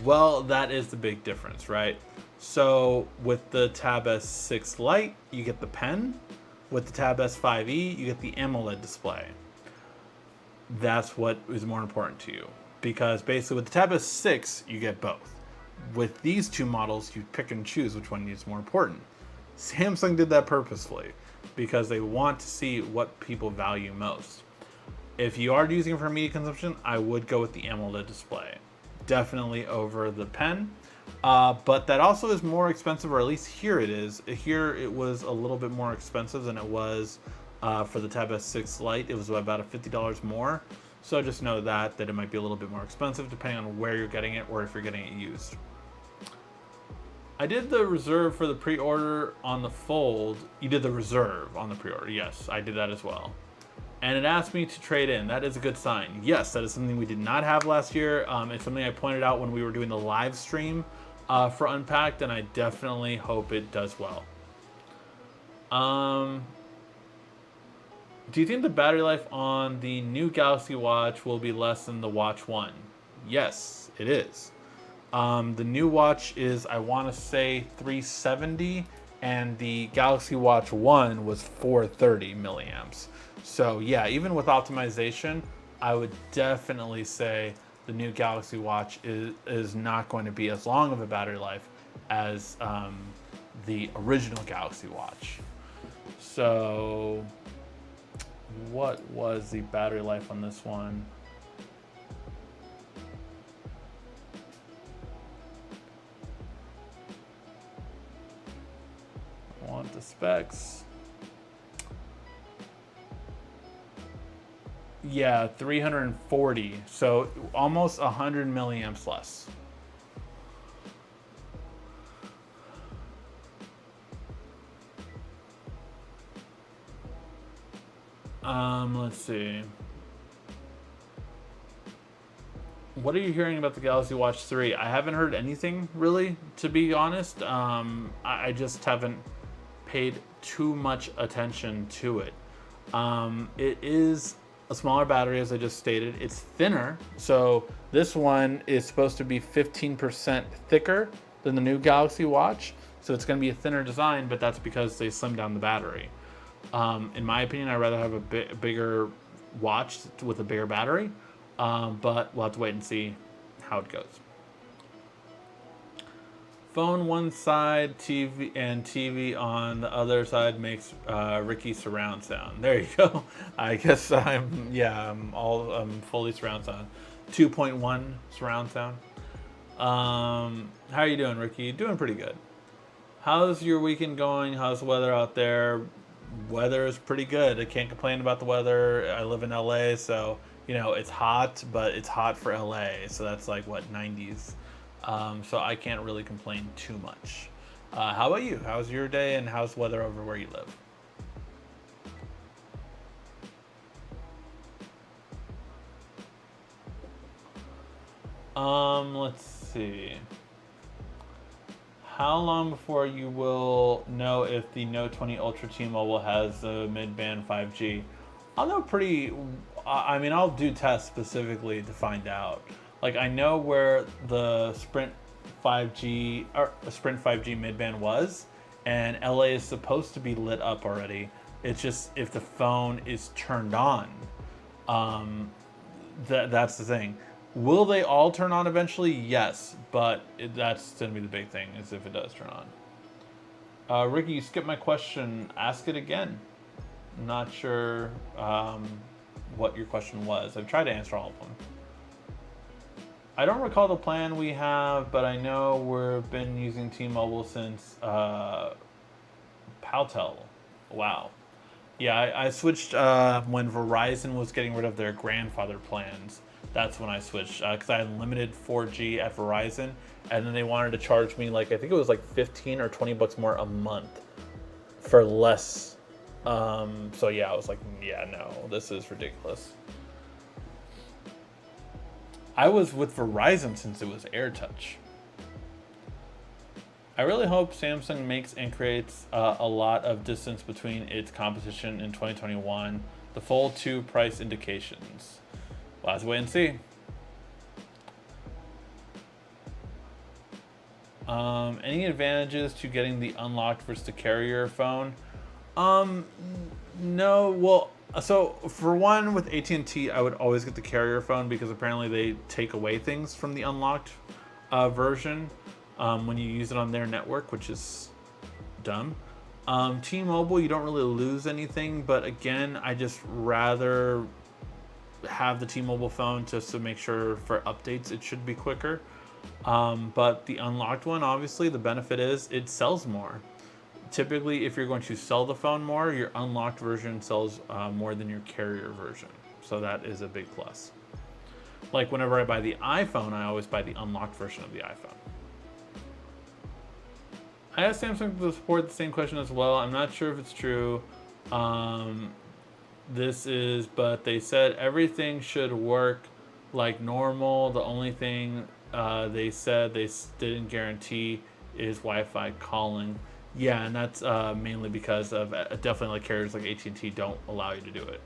Well, that is the big difference, right? So with the Tab S6 Lite, you get the pen. With the Tab S5e, you get the AMOLED display. That's what is more important to you. Because basically with the Tab S6, you get both. With these two models, you pick and choose which one is more important. Samsung did that purposefully because they want to see what people value most. If you are using it for media consumption, I would go with the AMOLED display. Definitely over the pen. But that also is more expensive, or at least here it is. Here it was a little bit more expensive than it was for the Tab S6 Lite. It was about $50 more. So just know that it might be a little bit more expensive depending on where you're getting it or if you're getting it used. I did the reserve for the pre-order on the Fold. You did the reserve on the pre-order. Yes, I did that as well. and it asked me to trade in. That is a good sign. Yes, that is something we did not have last year. It's something I pointed out when we were doing the live stream for Unpacked, and I definitely hope it does well. Do you think the battery life on the new Galaxy Watch will be less than the Watch 1? Yes, it is. The new watch is, I want to say, 370, and the Galaxy Watch 1 was 430 milliamps. So yeah, even with optimization, I would definitely say the new Galaxy Watch is not going to be as long of a battery life as the original Galaxy Watch. So what was the battery life on this one? I want the specs. Yeah, 340. So almost 100 milliamps less. Let's see. What are you hearing about the Galaxy Watch 3? I haven't heard anything really, to be honest. I just haven't paid too much attention to it. It is a smaller battery, as I just stated. It's thinner, so this one is supposed to be 15% thicker than the new Galaxy Watch. So it's going to be a thinner design, but that's because they slimmed down the battery. In my opinion, I'd rather have a bigger watch with a bigger battery, but we'll have to wait and see how it goes. Phone one side, TV on the other side makes Ricky surround sound. There you go. I guess I'm fully surround sound. 2.1 surround sound. How are you doing, Ricky? Doing pretty good. How's your weekend going? How's the weather out there? Weather is pretty good. I can't complain about the weather. I live in LA, so it's hot, but it's hot for LA. So that's like what, 90s. So I can't really complain too much. How about you? How's your day, and how's the weather over where you live? Let's see. How long before you will know if the Note 20 Ultra T-Mobile has the mid-band 5G? I'll know I'll do tests specifically to find out. Like, I know where the Sprint 5G mid-band was, and LA is supposed to be lit up already. It's just if the phone is turned on. That's the thing. Will they all turn on eventually? Yes, but that's going to be the big thing, is if it does turn on. Ricky, you skipped my question. Ask it again. I'm not sure what your question was. I've tried to answer all of them. I don't recall the plan we have, but I know we've been using T-Mobile since Paltel. Wow. Yeah, I switched when Verizon was getting rid of their grandfather plans. That's when I switched, because I had limited 4G at Verizon, and then they wanted to charge me I think it was 15 or 20 bucks more a month for less. So yeah, I was like, yeah, no, this is ridiculous. I was with Verizon since it was AirTouch. I really hope Samsung makes and creates a lot of distance between its competition in 2021. The Fold 2 price indications. We'll have to wait and see. Any advantages to getting the unlocked versus the carrier phone? No. Well, so for one, with AT&T, I would always get the carrier phone because apparently they take away things from the unlocked version when you use it on their network, which is dumb. T-Mobile, you don't really lose anything, but again, I just rather have the T-Mobile phone just to make sure for updates it should be quicker. But the unlocked one, obviously, the benefit is it sells more. Typically, if you're going to sell the phone more, your unlocked version sells more than your carrier version. So that is a big plus. Like whenever I buy the iPhone, I always buy the unlocked version of the iPhone. I asked Samsung to support the same question as well. I'm not sure if it's true. but they said everything should work like normal. The only thing they said they didn't guarantee is Wi-Fi calling. Yeah, and that's mainly because of definitely like carriers like AT&T don't allow you to do it.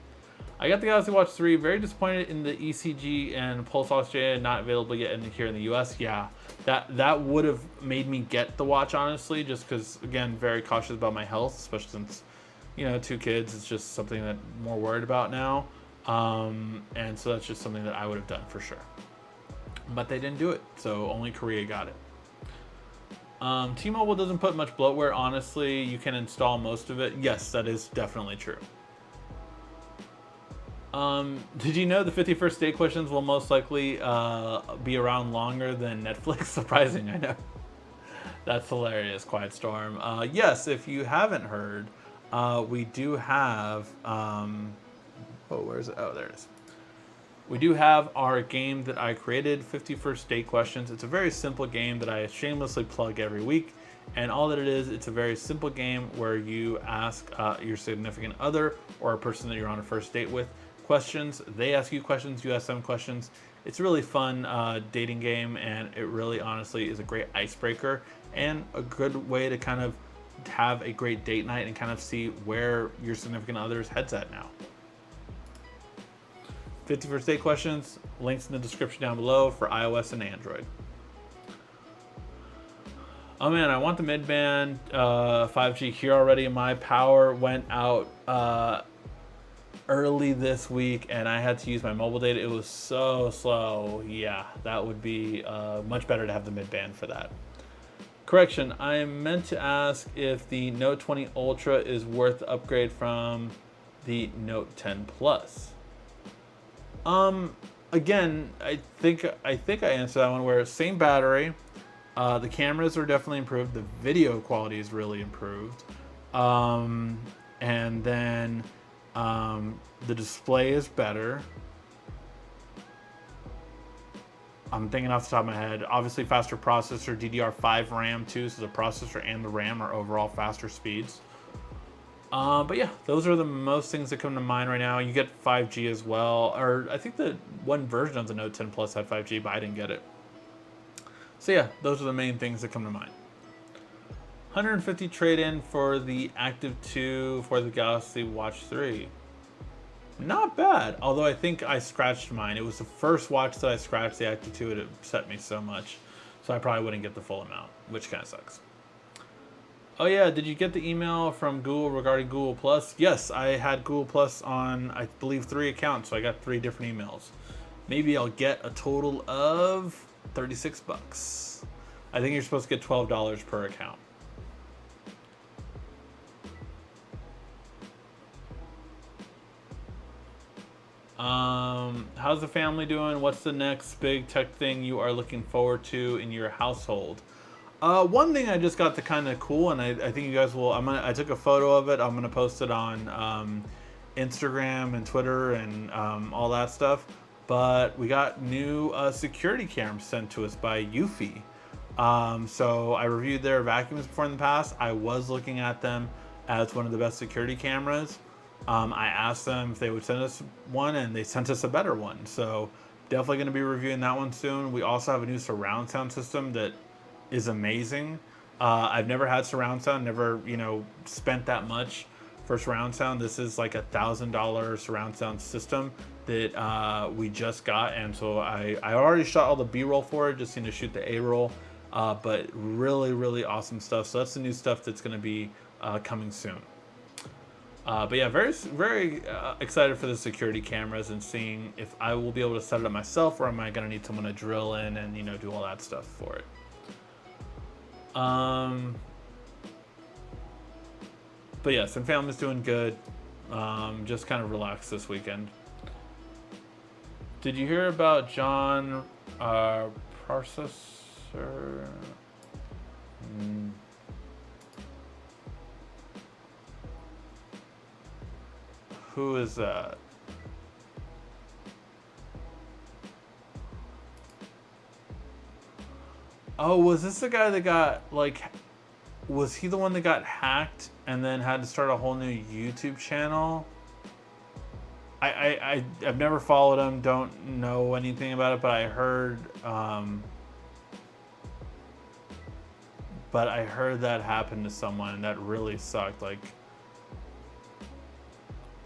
I got the Galaxy Watch 3. Very disappointed in the ECG and pulse ox data not available yet here in the US. Yeah, that would have made me get the watch, honestly, just because, again, very cautious about my health, especially since, 2 kids. It's just something that I'm more worried about now. And so that's just something that I would have done for sure. But they didn't do it, so only Korea got it. T-Mobile doesn't put much bloatware, honestly. You can install most of it. Yes, that is definitely true. Did you know the 51st Date questions will most likely be around longer than Netflix? Surprising, I know. That's hilarious, Quiet Storm. Yes, if you haven't heard, we do have... where is it? Oh, there it is. We do have our game that I created, 51st Date Questions. It's a very simple game that I shamelessly plug every week. And all that it is, it's a very simple game where you ask your significant other or a person that you're on a first date with questions. They ask you questions, you ask them questions. It's a really fun dating game, and it really honestly is a great icebreaker and a good way to kind of have a great date night and kind of see where your significant other's head's at now. 51st Date Questions, links in the description down below for iOS and Android. Oh man, I want the mid-band 5G here already. My power went out early this week and I had to use my mobile data. It was so slow. Yeah, that would be much better to have the mid-band for that. Correction, I meant to ask if the Note 20 Ultra is worth the upgrade from the Note 10 Plus. Again, I think I answered that one where same battery, the cameras are definitely improved, the video quality is really improved, and then the display is better. I'm thinking off the top of my head, obviously faster processor, DDR5 RAM too, so the processor and the RAM are overall faster speeds. But yeah, those are the most things that come to mind right now. You get 5G as well, or I think the one version of the Note 10 Plus had 5G, but I didn't get it. So yeah, those are the main things that come to mind. 150 trade-in for the Active 2 for the Galaxy Watch 3. Not bad, although I think I scratched mine. It was the first watch that I scratched, the Active 2, and it upset me so much. So I probably wouldn't get the full amount, which kind of sucks. Oh yeah, did you get the email from Google regarding Google Plus? Yes, I had Google Plus on, I believe, 3 accounts, so I got 3 different emails. Maybe I'll get a total of 36 bucks. I think you're supposed to get $12 per account. How's the family doing? What's the next big tech thing you are looking forward to in your household? One thing I just got to kind of cool, and I think you guys will. I took a photo of it. I'm gonna post it on Instagram and Twitter and all that stuff. But we got new security cameras sent to us by Eufy. So I reviewed their vacuums before in the past. I was looking at them as one of the best security cameras. I asked them if they would send us one, and they sent us a better one. So definitely going to be reviewing that one soon. We also have a new surround sound system that is amazing. I've never had surround sound, never spent that much for surround sound. This is like $1,000 surround sound system that we just got, and so I already shot all the B-roll for it, just need to shoot the A-roll. But really awesome stuff. So that's the new stuff that's going to be coming soon. But yeah, very excited for the security cameras and seeing if I will be able to set it up myself, or am I going to need someone to drill in and do all that stuff for it. But yes, and family's doing good. Just kind of relaxed this weekend. Did you hear about John Processor? Who is that? Oh, was this the guy that got, was he the one that got hacked and then had to start a whole new YouTube channel? I've never followed them, don't know anything about it, but I heard that happened to someone and that really sucked. Like,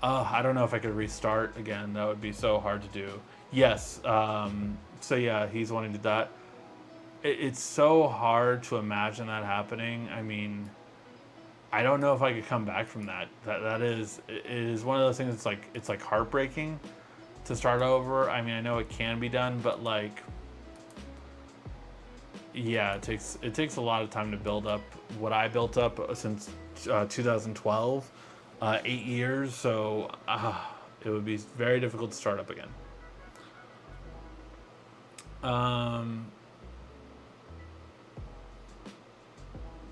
I don't know if I could restart again. That would be so hard to do. Yes. So yeah, he's wanting to do that. It's so hard to imagine that happening. I mean, I don't know if I could come back from that. It is one of those things. It's like heartbreaking to start over. I mean, I know it can be done, but like, yeah, it takes a lot of time to build up what I built up since 2012, 8 years. So it would be very difficult to start up again.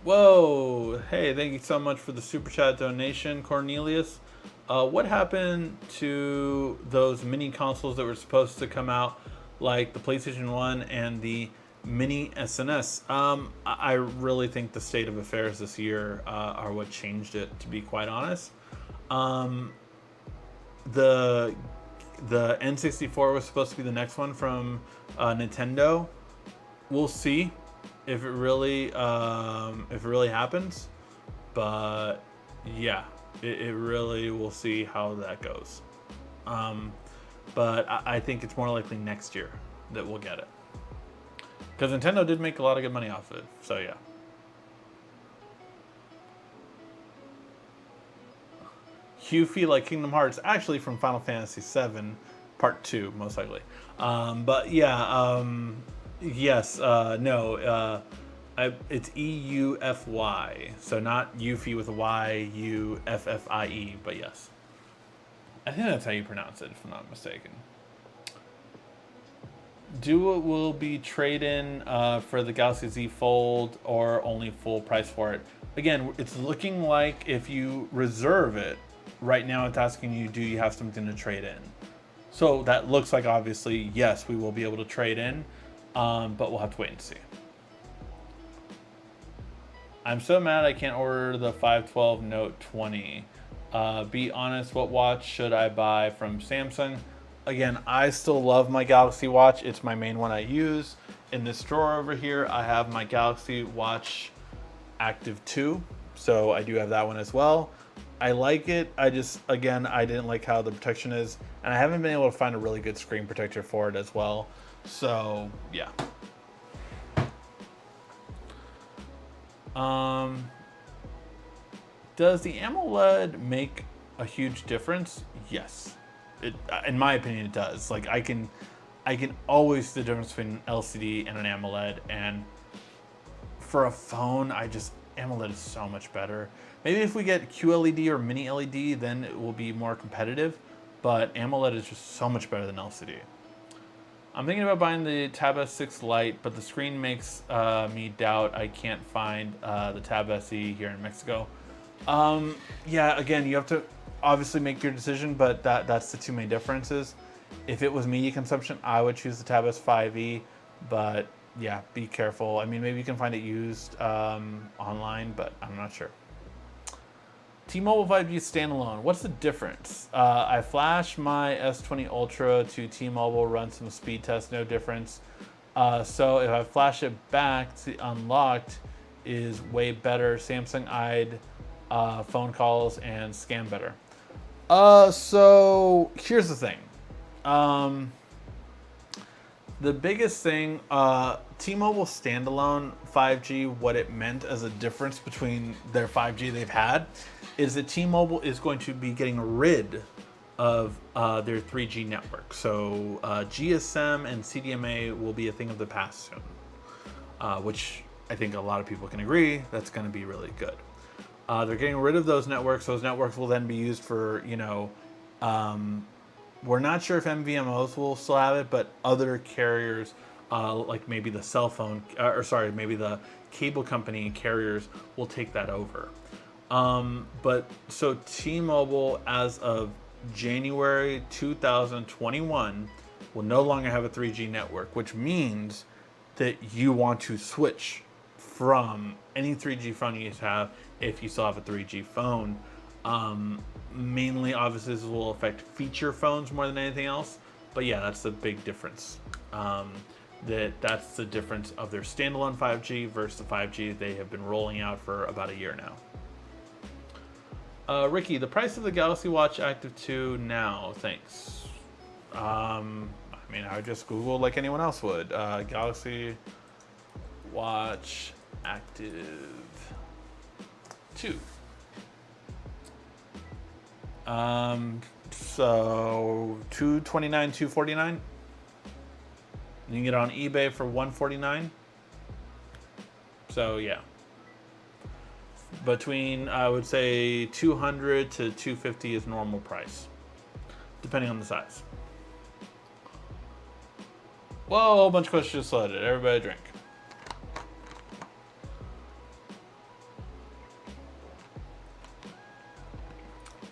Whoa! Hey, thank you so much for the super chat donation, Cornelius. What happened to those mini consoles that were supposed to come out, like the PlayStation 1 and the mini SNS? I really think the state of affairs this year are what changed it, to be quite honest. The N64 was supposed to be the next one from Nintendo. We'll see if it really happens, but yeah, it really, we'll see how that goes. But I think it's more likely next year that we'll get it, because Nintendo did make a lot of good money off of it. So yeah. Yuffie like Kingdom Hearts, actually from Final Fantasy VII Part 2, most likely. But yeah, yes, no, it's EUFY, so not Yuffie with a Y, UFFIE, but yes. I think that's how you pronounce it, if I'm not mistaken. Will be trade-in for the Galaxy Z Fold, or only full price for it? Again, it's looking like if you reserve it, right now it's asking you, do you have something to trade in? So that looks like, obviously, yes, we will be able to trade in, but we'll have to wait and see. I'm so mad I can't order the 512 Note 20. Be honest, what watch should I buy from Samsung? Again, I still love my Galaxy Watch. It's my main one I use. In this drawer over here, I have my Galaxy Watch Active 2. So I do have that one as well. I like it. I didn't like how the protection is. And I haven't been able to find a really good screen protector for it as well. So, yeah. Does the AMOLED make a huge difference? Yes. In my opinion, it does. Like, I can always see the difference between an LCD and an AMOLED. And for a phone, AMOLED is so much better. Maybe if we get QLED or mini LED, then it will be more competitive. But AMOLED is just so much better than LCD. I'm thinking about buying the Tab S6 Lite, but the screen makes me doubt I can't find the Tab SE here in Mexico. Yeah, again, you have to obviously make your decision, but that's the two main differences. If it was media consumption, I would choose the Tab S5e, but yeah, be careful. I mean, maybe you can find it used online, but I'm not sure. T-Mobile 5G standalone, what's the difference? I flashed my S20 Ultra to T-Mobile, run some speed tests, no difference. So if I flash it back, the unlocked is way better. Samsung eyed phone calls and scam better. So here's the thing. The biggest thing, T-Mobile standalone 5G, what it meant as a difference between their 5G they've had, is that T-Mobile is going to be getting rid of their 3G network. So GSM and CDMA will be a thing of the past soon, which I think a lot of people can agree that's going to be really good. They're getting rid of those networks. Those networks will then be used for, we're not sure if MVNOs will still have it, but other carriers, like maybe the maybe the cable company carriers will take that over. But so T-Mobile, as of January 2021, will no longer have a 3G network, which means that you want to switch from any 3G phone you have if you still have a 3G phone. Mainly, obviously, this will affect feature phones more than anything else. But yeah, that's the big difference. That's the difference of their standalone 5G versus the 5G they have been rolling out for about a year now. Ricky, the price of the Galaxy Watch Active 2 now, thanks. I mean, I would just Google like anyone else would. Galaxy Watch Active 2. So $229, $249. You can get it on eBay for $149. So yeah, between I would say $200 to $250 is normal price, depending on the size. Whoa, a whole bunch of questions just loaded. Everybody drink.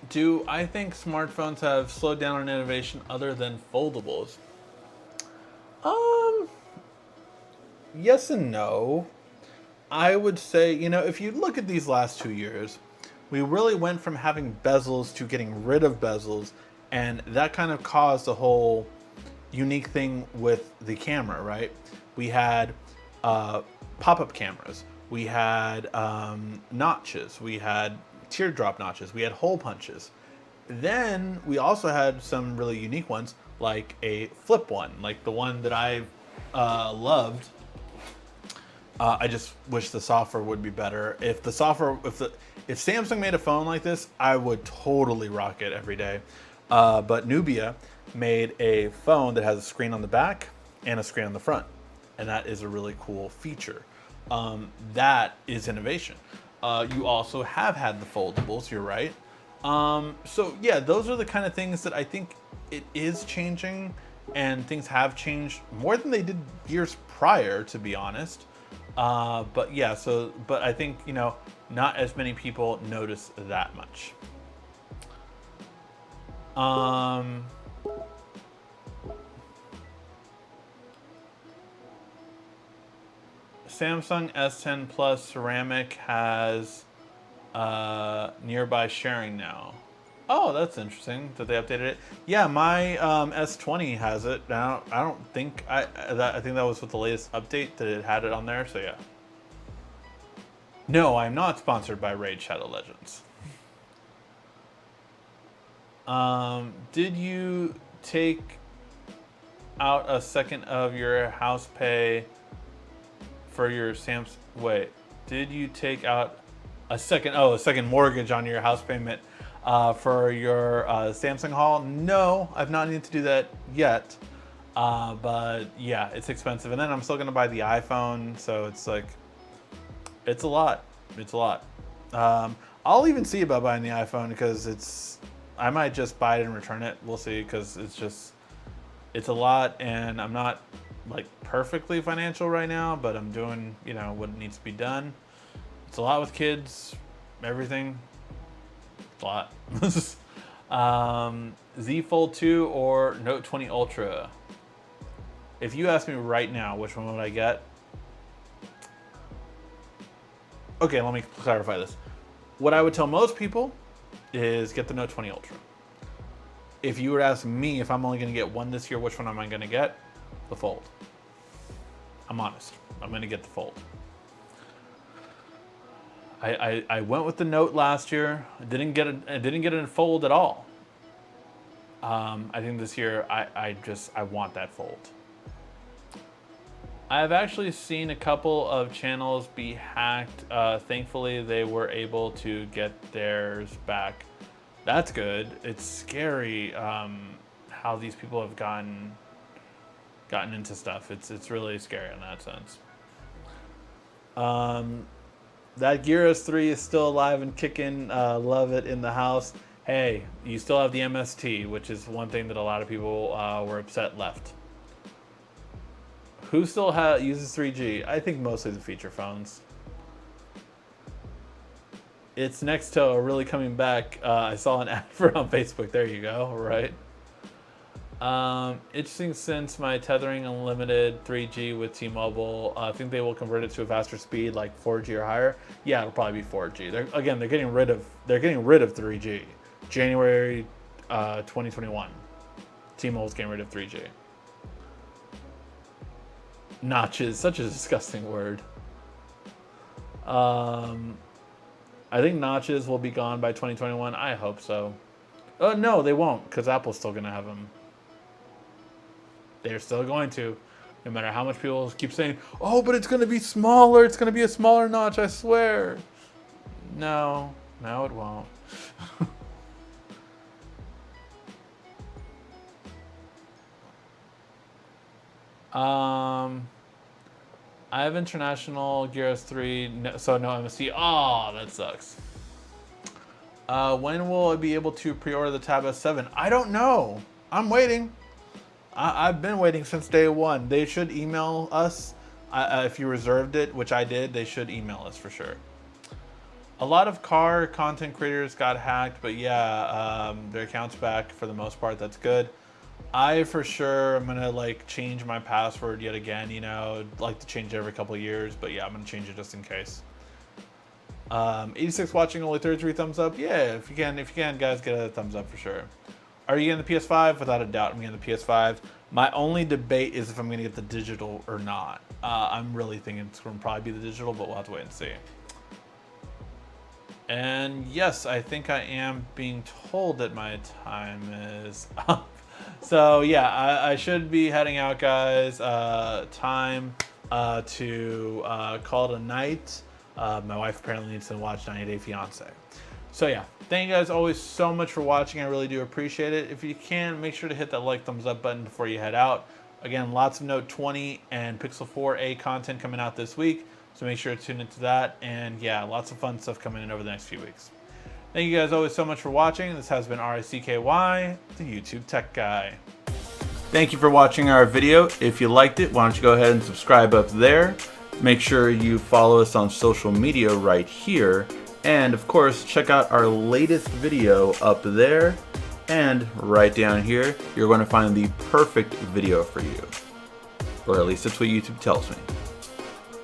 Do I think smartphones have slowed down on innovation other than foldables? Yes and no. I would say, if you look at these last 2 years, we really went from having bezels to getting rid of bezels, and that kind of caused a whole unique thing with the camera, right? We had pop-up cameras, we had notches, we had teardrop notches, we had hole punches. Then we also had some really unique ones, like a flip one, like the one that I loved. I just wish the software would be better. If Samsung made a phone like this, I would totally rock it every day. But Nubia made a phone that has a screen on the back and a screen on the front, and that is a really cool feature. That is innovation. You also have had the foldables, you're right. So yeah, those are the kind of things that I think it is changing, and things have changed more than they did years prior, to be honest. But yeah, but I think, not as many people notice that much. Samsung S10 Plus ceramic has nearby sharing now. Oh, that's interesting that they updated it. Yeah, my S20 has it. Now I don't think I think that was with the latest update that it had it on there. So yeah. No, I'm not sponsored by Raid Shadow Legends. Did you take out a second of your house pay for your Samsung? Wait, did you take out a second mortgage on your house payment for your Samsung haul? No, I've not needed to do that yet. But yeah, it's expensive. And then I'm still going to buy the iPhone. So it's like, it's a lot. It's a lot. I'll even see about buying the iPhone because I might just buy it and return it. We'll see, because it's a lot, and I'm not like perfectly financial right now, but I'm doing, what needs to be done. It's a lot with kids, everything. It's a lot. Z Fold 2 or Note 20 Ultra? If you ask me right now, which one would I get? Okay, let me clarify this. What I would tell most people is get the Note 20 Ultra. If you were to ask me if I'm only going to get one this year, which one am I going to get? The Fold. I'm honest. I'm going to get the Fold. I went with the Note last year. I didn't get a Fold at all. I think this year I want that Fold. I've actually seen a couple of channels be hacked. Thankfully, they were able to get theirs back. That's good. It's scary how these people have gotten into stuff. It's really scary in that sense. That Gear S3 is still alive and kicking. Love it in the house. Hey, you still have the MST, which is one thing that a lot of people were upset left. Who still uses 3G? I think mostly the feature phones. It's next to really coming back. I saw an ad for it on Facebook. There you go, right? Interesting, since my tethering unlimited 3G with T-Mobile, I think they will convert it to a faster speed, like 4G or higher. Yeah, it'll probably be 4G. They're getting rid of 3G. January 2021. T-Mobile's getting rid of 3G. Notches, such a disgusting word. I think notches will be gone by 2021. I hope so. Oh no, they won't, because Apple's still gonna have them. They're still going to, no matter how much people keep saying, "Oh, but it's gonna be smaller. It's gonna be a smaller notch. I swear." No, it won't. I have international Gear S3, so no MSC. Oh, that sucks. When will I be able to pre-order the Tab S7? I don't know. I'm waiting. I've been waiting since day one. They should email us if you reserved it, which I did. They should email us for sure. A lot of car content creators got hacked, but yeah, their accounts back for the most part. That's good. I for sure am gonna like change my password yet again. You know, like to change it every couple of years, but yeah, I'm gonna change it just in case. 86 watching, only 33 thumbs up. Yeah, if you can, guys, get a thumbs up for sure. Are you getting the PS5? Without a doubt, I'm getting the PS5. My only debate is if I'm going to get the digital or not. I'm really thinking it's going to probably be the digital, but we'll have to wait and see. And yes, I think I am being told that my time is up. So yeah, I should be heading out, guys. Time to call it a night. My wife apparently needs to watch 90 Day Fiancé. So yeah, thank you guys always so much for watching. I really do appreciate it. If you can, make sure to hit that like, thumbs up button before you head out. Again, lots of Note 20 and Pixel 4a content coming out this week, so make sure to tune into that. And yeah, lots of fun stuff coming in over the next few weeks. Thank you guys always so much for watching. This has been RICKY, the YouTube Tech Guy. Thank you for watching our video. If you liked it, why don't you go ahead and subscribe up there. Make sure you follow us on social media right here. And of course, check out our latest video up there. And right down here, you're going to find the perfect video for you. Or at least that's what YouTube tells me.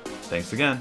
Thanks again.